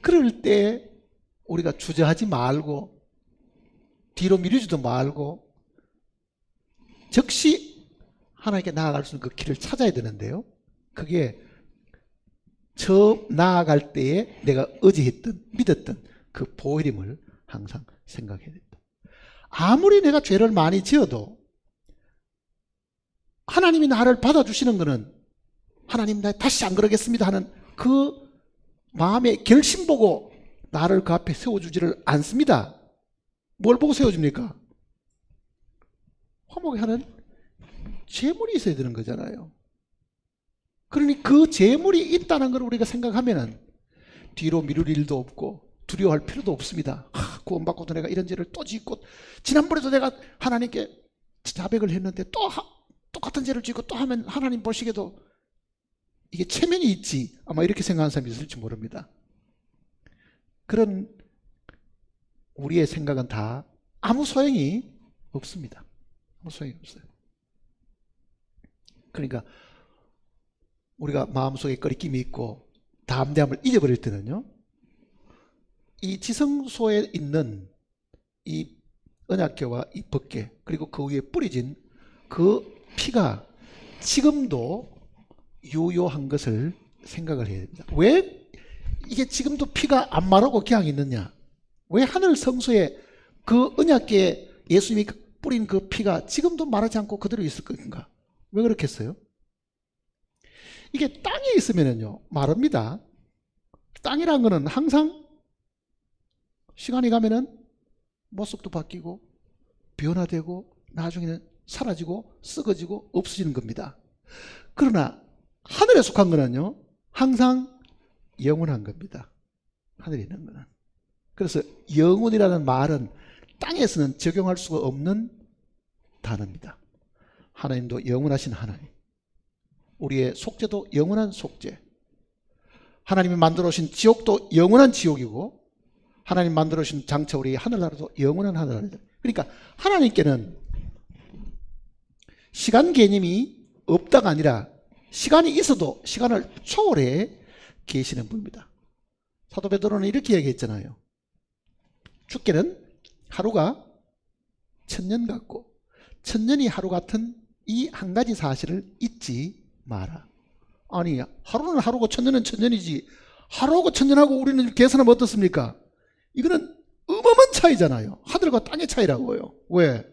Speaker 1: 그럴 때 우리가 주저하지 말고 뒤로 미루지도 말고 즉시 하나님께 나아갈 수 있는 그 길을 찾아야 되는데요, 그게 처음 나아갈 때에 내가 의지했던, 믿었던 그 보혈임을 항상 생각해야 된다. 아무리 내가 죄를 많이 지어도 하나님이 나를 받아주시는 것은 하나님 나 다시 안 그러겠습니다 하는 그 마음의 결심 보고 나를 그 앞에 세워주지를 않습니다. 뭘 보고 세워줍니까? 화목에 하는 재물이 있어야 되는 거잖아요. 그러니 그 재물이 있다는 걸 우리가 생각하면은 뒤로 미룰 일도 없고 두려워할 필요도 없습니다. 구원받고도 내가 이런 죄를 또 짓고 지난번에도 내가 하나님께 자백을 했는데 또 똑같은 죄를 짓고 또 하면 하나님 보시기에도 이게 체면이 있지 아마 이렇게 생각하는 사람이 있을지 모릅니다. 그런 우리의 생각은 다 아무 소용이 없습니다. 아무 소용이 없어요. 그러니까 우리가 마음속에 꺼리낌이 있고 담대함을 잊어버릴 때는요, 이 지성소에 있는 이 언약궤와 이 법궤 그리고 그 위에 뿌려진 그 피가 지금도 유효한 것을 생각을 해야 됩니다. 왜 이게 지금도 피가 안 마르고 그냥 있느냐? 왜 하늘 성소에 그 언약궤에 예수님이 뿌린 그 피가 지금도 마르지 않고 그대로 있을 건가? 왜 그렇겠어요? 이게 땅에 있으면요 마릅니다. 땅이란 거는 항상 시간이 가면은 모습도 바뀌고 변화되고 나중에는 사라지고 썩어지고 없어지는 겁니다. 그러나 하늘에 속한 거는요 항상 영원한 겁니다. 하늘에 있는 거는. 그래서 영원이라는 말은 땅에서는 적용할 수가 없는 단어입니다. 하나님도 영원하신 하나님, 우리의 속죄도 영원한 속죄, 하나님이 만들어 오신 지옥도 영원한 지옥이고 하나님 만들어 오신 장차 우리 하늘나라도 영원한 하늘나라입니다. 그러니까 하나님께는 시간 개념이 없다가 아니라 시간이 있어도 시간을 초월해 계시는 분입니다. 사도 베드로는 이렇게 얘기했잖아요. 주께는 하루가 천년 같고 천년이 하루 같은 이 한 가지 사실을 잊지 마라. 아니 하루는 하루고 천년은 천년이지 하루하고 천년하고 우리는 계산하면 어떻습니까? 이거는 어마어마한 차이잖아요. 하늘과 땅의 차이라고요. 왜?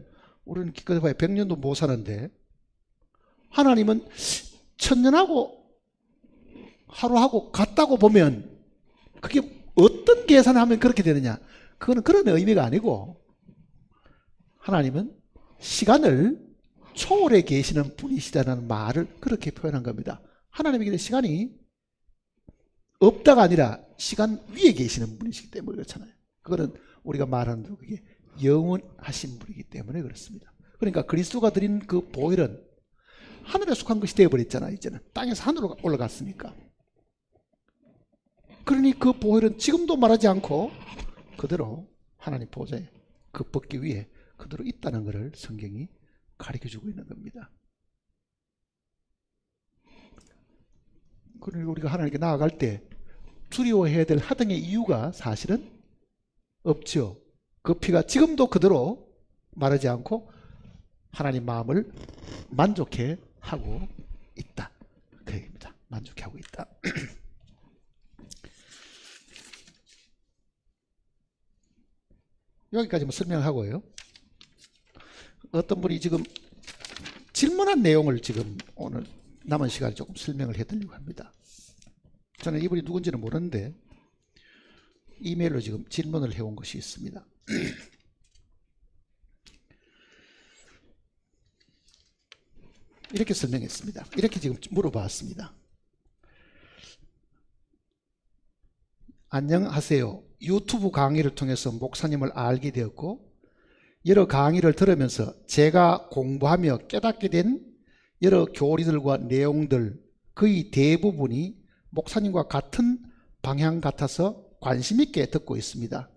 Speaker 1: 우리는 기껏 해봐야 100년도 못 사는데 하나님은 천년하고 하루하고 같다고 보면 그게 어떤 계산을 하면 그렇게 되느냐? 그거는 그런 의미가 아니고 하나님은 시간을 초월해 계시는 분이시다는 말을 그렇게 표현한 겁니다. 하나님에게는 시간이 없다가 아니라 시간 위에 계시는 분이시기 때문에 그렇잖아요. 그거는 우리가 말하는 대로 그게 영원하신 분이기 때문에 그렇습니다. 그러니까 그리스도가 드린 그 보혈은 하늘에 속한 것이 되어버렸잖아요. 이제는 땅에서 하늘로 올라갔으니까. 그러니 그 보혈은 지금도 말하지 않고 그대로 하나님 보좌에 그 법궤 위에 그대로 있다는 것을 성경이 가르쳐주고 있는 겁니다. 그러니까 우리가 하나님께 나아갈 때 두려워해야 될 하등의 이유가 사실은 없죠. 그 피가 지금도 그대로 마르지 않고 하나님 마음을 만족해 하고 있다. 그 얘기입니다. 만족해 하고 있다. 여기까지 설명을 하고요. 어떤 분이 지금 질문한 내용을 지금 오늘 남은 시간에 조금 설명을 해드리려고 합니다. 저는 이분이 누군지는 모르는데 이메일로 지금 질문을 해온 것이 있습니다. 이렇게 설명했습니다. 이렇게 지금 물어봤습니다. 안녕하세요. 유튜브 강의를 통해서 목사님을 알게 되었고 여러 강의를 들으면서 제가 공부하며 깨닫게 된 여러 교리들과 내용들 거의 대부분이 목사님과 같은 방향 같아서 관심 있게 듣고 있습니다.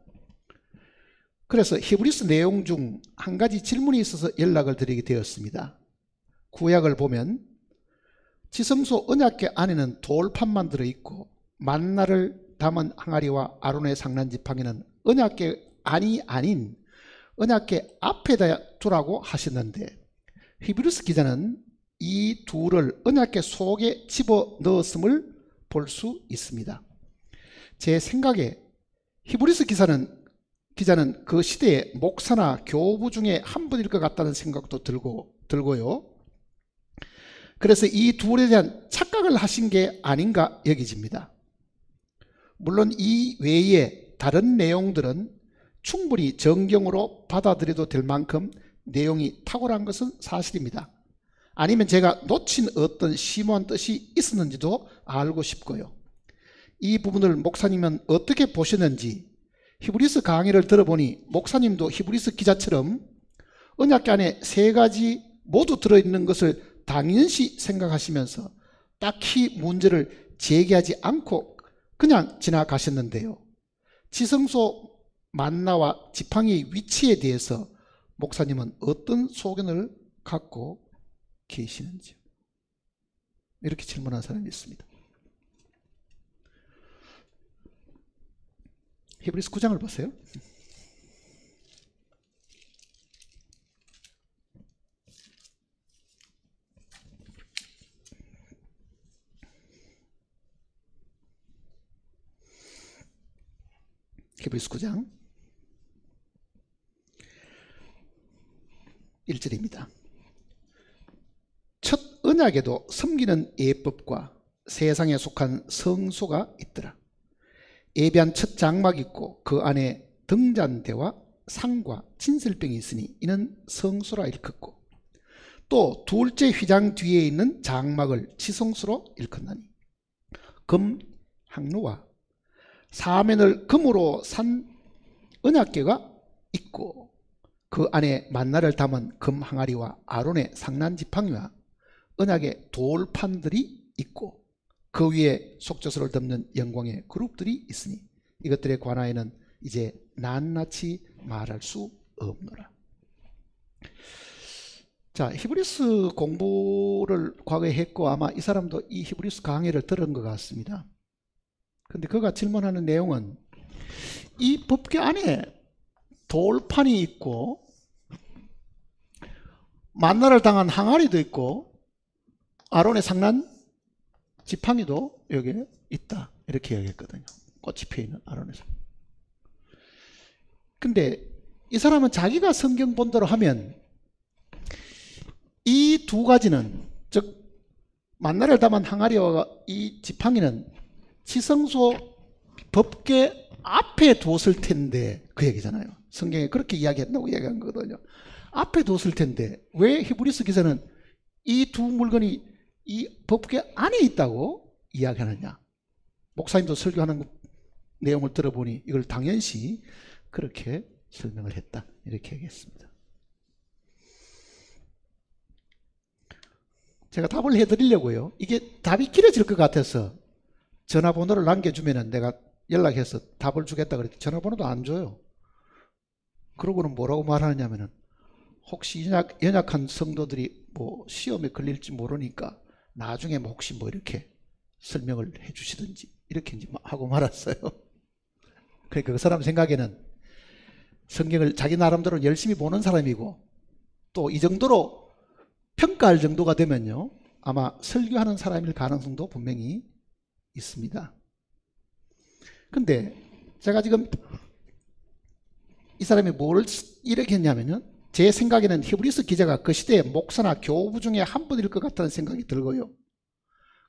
Speaker 1: 그래서 히브리서 내용 중 한 가지 질문이 있어서 연락을 드리게 되었습니다. 구약을 보면 지성소 언약궤 안에는 돌판만 들어있고 만나를 담은 항아리와 아론의 상란지팡이는 언약궤 안이 아닌 언약궤 앞에다 두라고 하셨는데 히브리서 기자는 이 둘을 언약궤 속에 집어 넣었음을 볼 수 있습니다. 제 생각에 히브리스 기자는 그 시대의 목사나 교부 중에 한 분일 것 같다는 생각도 들고요. 그래서 이 둘에 대한 착각을 하신 게 아닌가 여겨집니다. 물론 이 외에 다른 내용들은 충분히 정경으로 받아들여도 될 만큼 내용이 탁월한 것은 사실입니다. 아니면 제가 놓친 어떤 심오한 뜻이 있었는지도 알고 싶고요. 이 부분을 목사님은 어떻게 보셨는지, 히브리스 강의를 들어보니 목사님도 히브리스 기자처럼 언약궤 안에 세 가지 모두 들어있는 것을 당연시 생각하시면서 딱히 문제를 제기하지 않고 그냥 지나가셨는데요. 지성소 만나와 지팡이의 위치에 대해서 목사님은 어떤 소견을 갖고 계시는지요? 이렇게 질문한 사람이 있습니다. 히브리서 9장을 보세요. 히브리서 9장 1절입니다. 첫 언약에도 섬기는 예법과 세상에 속한 성소가 있더라. 예배한 첫 장막이 있고 그 안에 등잔대와 상과 진설병이 있으니 이는 성소라 일컫고, 또 둘째 휘장 뒤에 있는 장막을 지성소로 일컫나니, 금 항로와 사면을 금으로 산 언약궤가 있고 그 안에 만나를 담은 금 항아리와 아론의 상난 지팡이와 언약의 돌판들이 있고 그 위에 속죄소를 덮는 영광의 그룹들이 있으니 이것들에 관하여는 이제 낱낱이 말할 수 없노라. 자, 히브리스 공부를 과거에 했고 아마 이 사람도 이 히브리스 강의를 들은 것 같습니다. 근데 그가 질문하는 내용은 이 법궤 안에 돌판이 있고 만나를 당한 항아리도 있고 아론의 상난 지팡이도 여기에 있다, 이렇게 얘기했거든요. 꽃이 피어있는 아론의 상. 근데 이 사람은 자기가 성경 본대로 하면 이 두 가지는, 즉 만나를 담은 항아리와 이 지팡이는 지성소 법궤 앞에 뒀을 텐데, 그 얘기잖아요. 성경에 그렇게 이야기했다고 이야기한 거거든요. 앞에 뒀을 텐데 왜 히브리서 기자는 이 두 물건이 이 법궤 안에 있다고 이야기하느냐. 목사님도 설교하는 내용을 들어보니 이걸 당연시 그렇게 설명을 했다, 이렇게 얘기했습니다. 제가 답을 해드리려고요. 이게 답이 길어질 것 같아서 전화번호를 남겨주면 내가 연락해서 답을 주겠다 그랬더니 전화번호도 안 줘요. 그러고는 뭐라고 말하느냐면은 혹시 연약한 성도들이 뭐 시험에 걸릴지 모르니까 나중에 뭐 혹시 뭐 이렇게 설명을 해 주시든지 이렇게 이제 하고 말았어요. 그러니까 그 사람 생각에는 성경을 자기 나름대로 열심히 보는 사람이고 또 이 정도로 평가할 정도가 되면요 아마 설교하는 사람일 가능성도 분명히 있습니다. 근데 제가 지금 이 사람이 뭘 이렇게 했냐면요, 제 생각에는 히브리서 기자가 그 시대의 목사나 교부 중에 한 분일 것 같다는 생각이 들고요.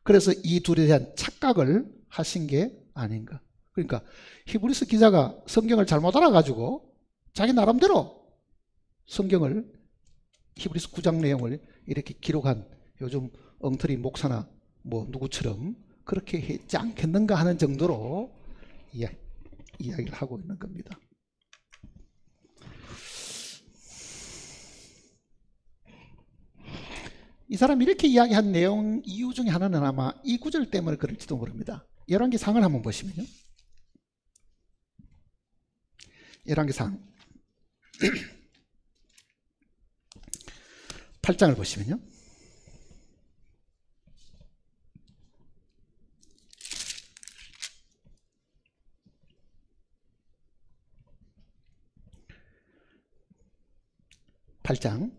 Speaker 1: 그래서 이 둘에 대한 착각을 하신 게 아닌가. 그러니까 히브리서 기자가 성경을 잘못 알아가지고 자기 나름대로 성경을 히브리서 9장 내용을 이렇게 기록한 요즘 엉터리 목사나 뭐 누구처럼 그렇게 했지 않겠는가 하는 정도로 이야기를 하고 있는 겁니다. 이 사람이 이렇게 이야기한 내용 이유 중에 하나는 아마 이 구절 때문에 그럴지도 모릅니다. 열왕기상을 한번 보시면요. 열왕기상 8장을 보시면요. (8장)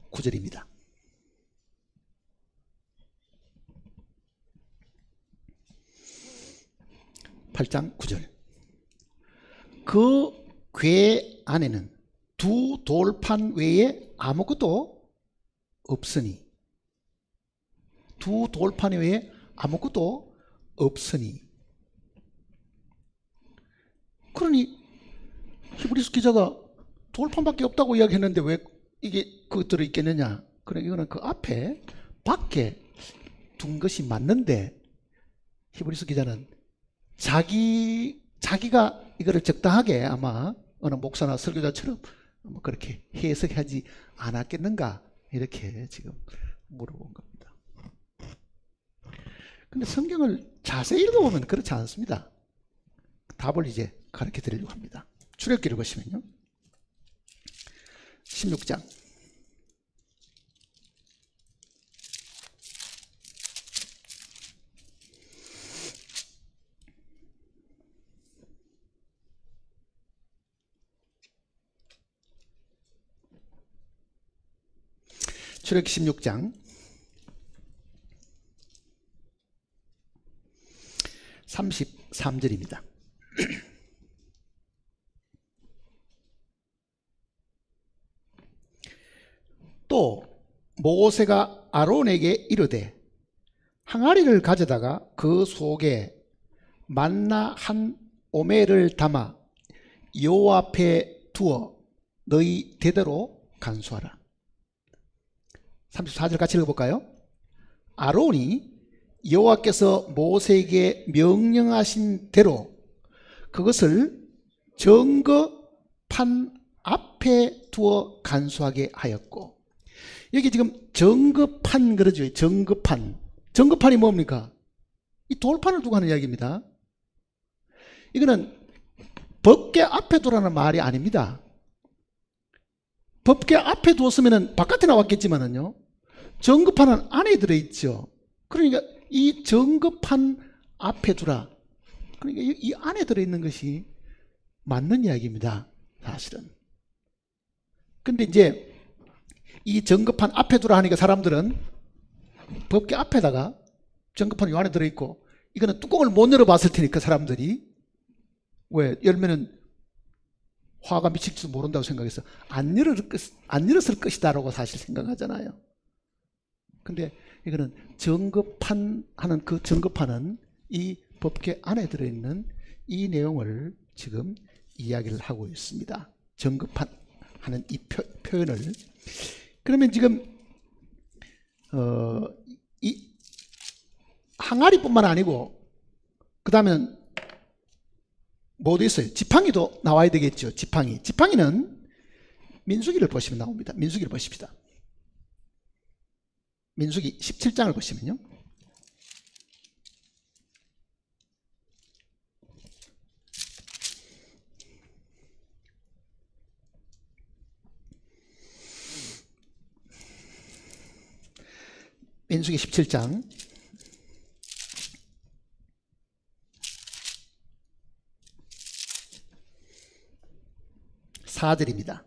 Speaker 1: 9절입니다. 8장 9절. 그 궤 안에는 두 돌판 외에 아무것도 없으니, 두 돌판 외에 아무것도 없으니. 그러니 히브리서 기자가 돌판밖에 없다고 이야기했는데 왜 이게 그것들이 있겠느냐? 그러니까 이거는 그 앞에 밖에 둔 것이 맞는데, 히브리서 기자는 자기가 이거를 적당하게 아마 어느 목사나 설교자처럼 뭐 그렇게 해석하지 않았겠는가, 이렇게 지금 물어본 겁니다. 근데 성경을 자세히 읽어보면 그렇지 않습니다. 답을 이제 가르쳐 드리려고 합니다. 출애굽기를 보시면요, 16장 33절입니다. 또 모세가 아론에게 이르되 항아리를 가져다가 그 속에 만나 한 오멜을 담아 여호와 앞에 두어 너희 대대로 간수하라. 34절 같이 읽어볼까요? 아론이 여호와께서 모세에게 명령하신 대로 그것을 증거판 앞에 두어 간수하게 하였고, 여기 지금 증거판 그러죠. 증거판이 뭡니까? 이 돌판을 두고 하는 이야기입니다. 이거는 법궤 앞에 두라는 말이 아닙니다. 법궤 앞에 두었으면 바깥에 나왔겠지만은요, 증거판은 안에 들어있죠. 그러니까 이 증거판 앞에 두라. 그러니까 이 안에 들어있는 것이 맞는 이야기입니다, 사실은. 근데 이제 이 증거판 앞에 두라 하니까 사람들은 법궤 앞에다가 증거판이 요 안에 들어있고, 이거는 뚜껑을 못 열어봤을 테니까 사람들이 왜 열면은 화가 미칠지도 모른다고 생각해서 안 열었을 것이다라고 사실 생각하잖아요. 근데 이거는 증거판 하는 그 증거판은 이 법궤 안에 들어있는 이 내용을 지금 이야기를 하고 있습니다. 증거판 하는 이 표현을. 그러면 지금 이 항아리뿐만 아니고 그 다음에 뭐도 있어요? 지팡이도 나와야 되겠죠. 지팡이는 민수기를 보시면 나옵니다. 민수기를 보십시다. 민수기 17장을 보시면요, 민수기 17장 4절입니다.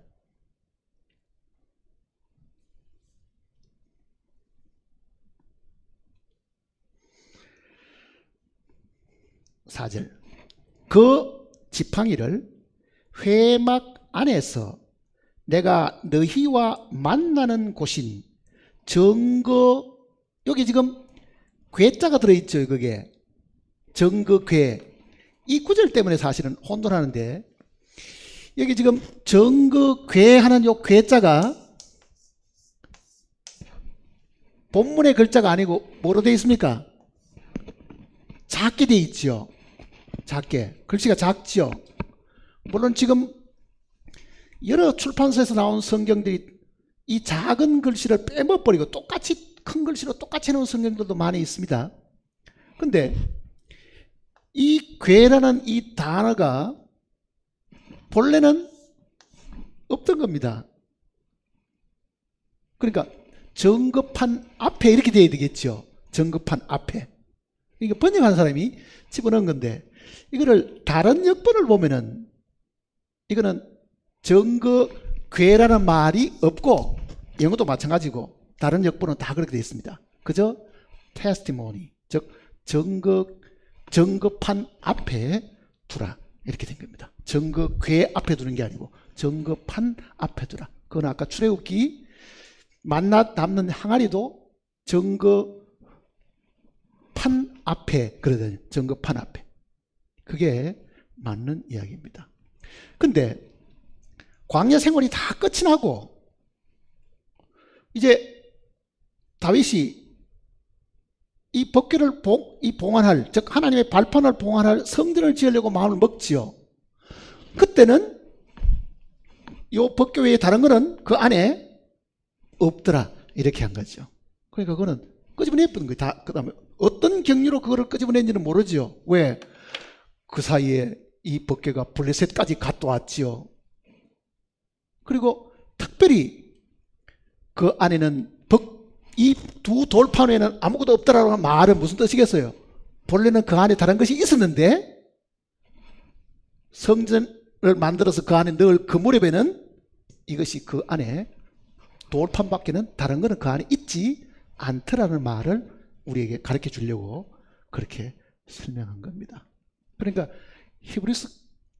Speaker 1: 그 지팡이를 회막 안에서 내가 너희와 만나는 곳인 증거, 여기 지금 궤자가 들어있죠. 그게 증거궤. 이 구절 때문에 사실은 혼돈하는데, 여기 지금 증거궤 하는 요 궤자가 본문의 글자가 아니고 뭐로 되어 있습니까? 작게 되어 있죠. 작게. 글씨가 작죠. 물론 지금 여러 출판사에서 나온 성경들이 이 작은 글씨를 빼먹어버리고 똑같이 큰 글씨로 똑같이 해놓은 성경들도 많이 있습니다. 근데 이 궤라는 이 단어가 본래는 없던 겁니다. 그러니까 증거판 앞에 이렇게 돼야 되겠죠. 증거판 앞에. 이게 번역한 사람이 집어넣은 건데, 이거를 다른 역본을 보면은 이거는 증거궤라는 말이 없고, 영어도 마찬가지고 다른 역본은 다 그렇게 되어 있습니다. 그저 testimony, 즉 증거 정거판 앞에 두라. 이렇게 된 겁니다. 정거궤 앞에 두는 게 아니고 정거판 앞에 두라. 그건 아까 출애굽기 만나 담는 항아리도 정거판 앞에 그러거든요. 정거판 앞에. 그게 맞는 이야기입니다. 근데 광야 생활이 다 끝이 나고 이제 다윗이 이 법궤를 봉안할, 즉 하나님의 발판을 봉안할 성전을 지으려고 마음을 먹지요. 그때는 요 법궤 외에 다른 거는 그 안에 없더라. 이렇게 한 거죠. 그러니까 그거는 끄집어내버린 거예요. 다, 그 다음에 어떤 경위로 그거를 끄집어낸지는 모르지요. 왜? 그 사이에 이 법궤가 블레셋까지 갔다 왔지요. 그리고 특별히 그 안에는 이 두 돌판에는 아무것도 없다라는 말은 무슨 뜻이겠어요? 본래는 그 안에 다른 것이 있었는데 성전을 만들어서 그 안에 넣을 그 무렵에는 이것이 그 안에 돌판밖에는 다른 것은 그 안에 있지 않더라는 말을 우리에게 가르쳐 주려고 그렇게 설명한 겁니다. 그러니까 히브리서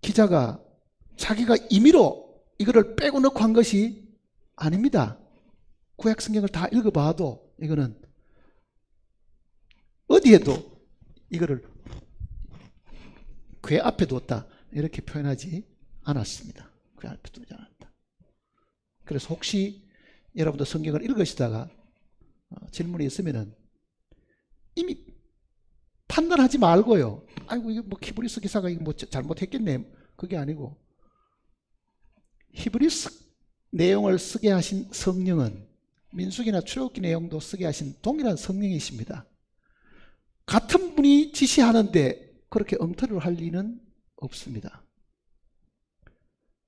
Speaker 1: 기자가 자기가 임의로 이거를 빼고 넣고 한 것이 아닙니다. 구약 성경을 다 읽어봐도 이거는 어디에도 이거를 궤 앞에 두었다 이렇게 표현하지 않았습니다. 궤 앞에 두지 않았다. 그래서 혹시 여러분도 성경을 읽으시다가 질문이 있으면은 이미 판단하지 말고요. 아이고 이거 뭐 히브리서 기사가 이거 뭐 잘못했겠네. 그게 아니고 히브리서 내용을 쓰게 하신 성령은 민수기나 출애굽기 내용도 쓰게 하신 동일한 성령이십니다. 같은 분이 지시하는데 그렇게 엉터리로 할 리는 없습니다.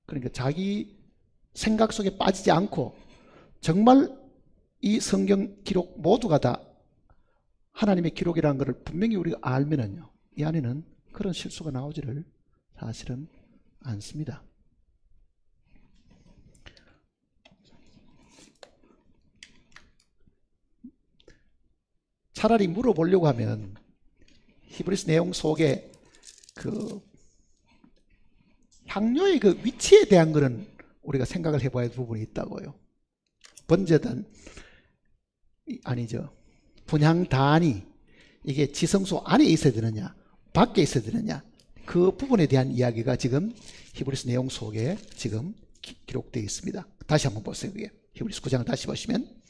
Speaker 1: 그러니까 자기 생각 속에 빠지지 않고 정말 이 성경 기록 모두가 다 하나님의 기록이라는 것을 분명히 우리가 알면은요, 이 안에는 그런 실수가 나오지를 사실은 않습니다. 차라리 물어보려고 하면 히브리서 내용 속에 그 향료의 그 위치에 대한 것은 우리가 생각을 해봐야 할 부분이 있다고요. 번제단 아니죠. 분향단이 이게 지성소 안에 있어야 되느냐 밖에 있어야 되느냐 그 부분에 대한 이야기가 지금 히브리서 내용 속에 지금 기록되어 있습니다. 다시 한번 보세요. 그게 히브리서 9장을 다시 보시면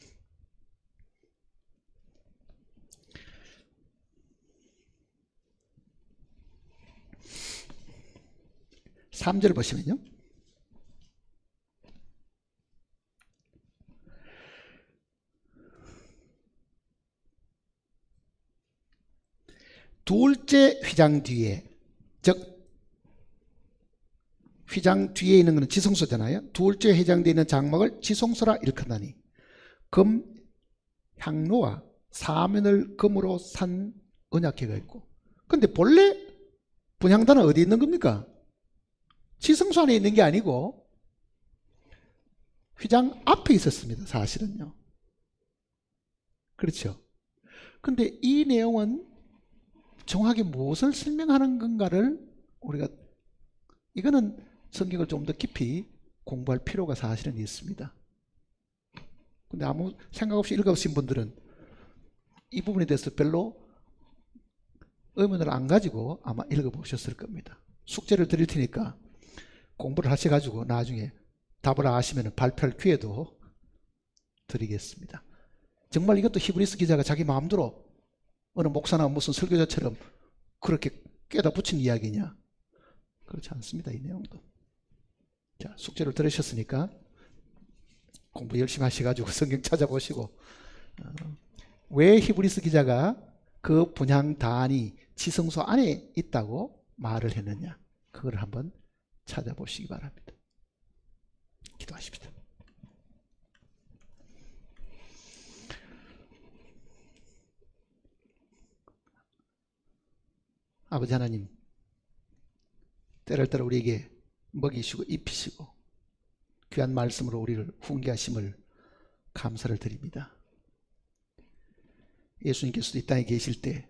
Speaker 1: 3절 보시면요. 둘째 휘장 뒤에, 즉 휘장 뒤에 있는 것은 지성소잖아요. 둘째 휘장 뒤에 있는 장막을 지성소라 일컫나니 금 향로와 사면을 금으로 산 언약궤가 있고. 근데 본래 분향단은 어디 있는 겁니까? 지성소 안에 있는 게 아니고 휘장 앞에 있었습니다. 사실은요. 그렇죠. 근데 이 내용은 정확하게 무엇을 설명하는 건가를 우리가 이거는 성경을 좀 더 깊이 공부할 필요가 사실은 있습니다. 근데 아무 생각 없이 읽어보신 분들은 이 부분에 대해서 별로 의문을 안 가지고 아마 읽어보셨을 겁니다. 숙제를 드릴 테니까 공부를 하셔가지고 나중에 답을 아시면 발표할 기회도 드리겠습니다. 정말 이것도 히브리서 기자가 자기 마음대로 어느 목사나 무슨 설교자처럼 그렇게 깨다 붙인 이야기냐? 그렇지 않습니다. 이 내용도. 자, 숙제를 들으셨으니까 공부 열심히 하셔가지고 성경 찾아보시고 왜 히브리서 기자가 그 분향단이 지성소 안에 있다고 말을 했느냐? 그걸 한번 찾아보시기 바랍니다. 기도하십시다. 아버지 하나님, 때를 따라 우리에게 먹이시고 입히시고 귀한 말씀으로 우리를 훈계하심을 감사를 드립니다. 예수님께서도 이 땅에 계실 때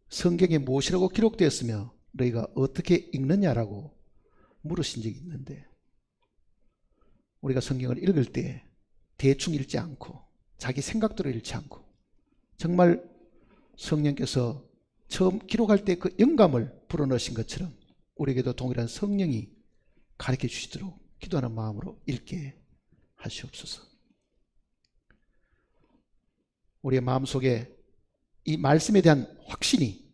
Speaker 1: 성경에 무엇이라고 기록되었으며 너희가 어떻게 읽느냐라고 물으신 적이 있는데, 우리가 성경을 읽을 때 대충 읽지 않고 자기 생각대로 읽지 않고 정말 성령께서 처음 기록할 때 그 영감을 불어넣으신 것처럼 우리에게도 동일한 성령이 가르쳐 주시도록 기도하는 마음으로 읽게 하시옵소서. 우리의 마음속에 이 말씀에 대한 확신이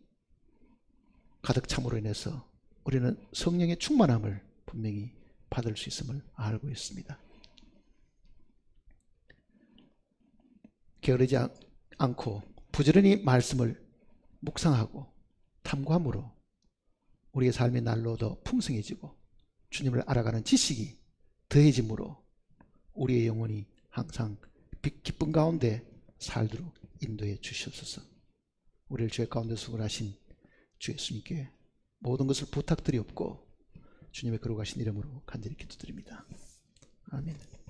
Speaker 1: 가득 참으로 인해서 우리는 성령의 충만함을 분명히 받을 수 있음을 알고 있습니다. 게으르지 않고 부지런히 말씀을 묵상하고 탐구함으로 우리의 삶의 날로 더 풍성해지고 주님을 알아가는 지식이 더해짐으로 우리의 영혼이 항상 기쁨 가운데 살도록 인도해 주시옵소서. 우리를 죄 가운데 수고하신 주 예수님께 모든 것을 부탁드리옵고 주님의 거룩하신 이름으로 간절히 기도드립니다. 아멘.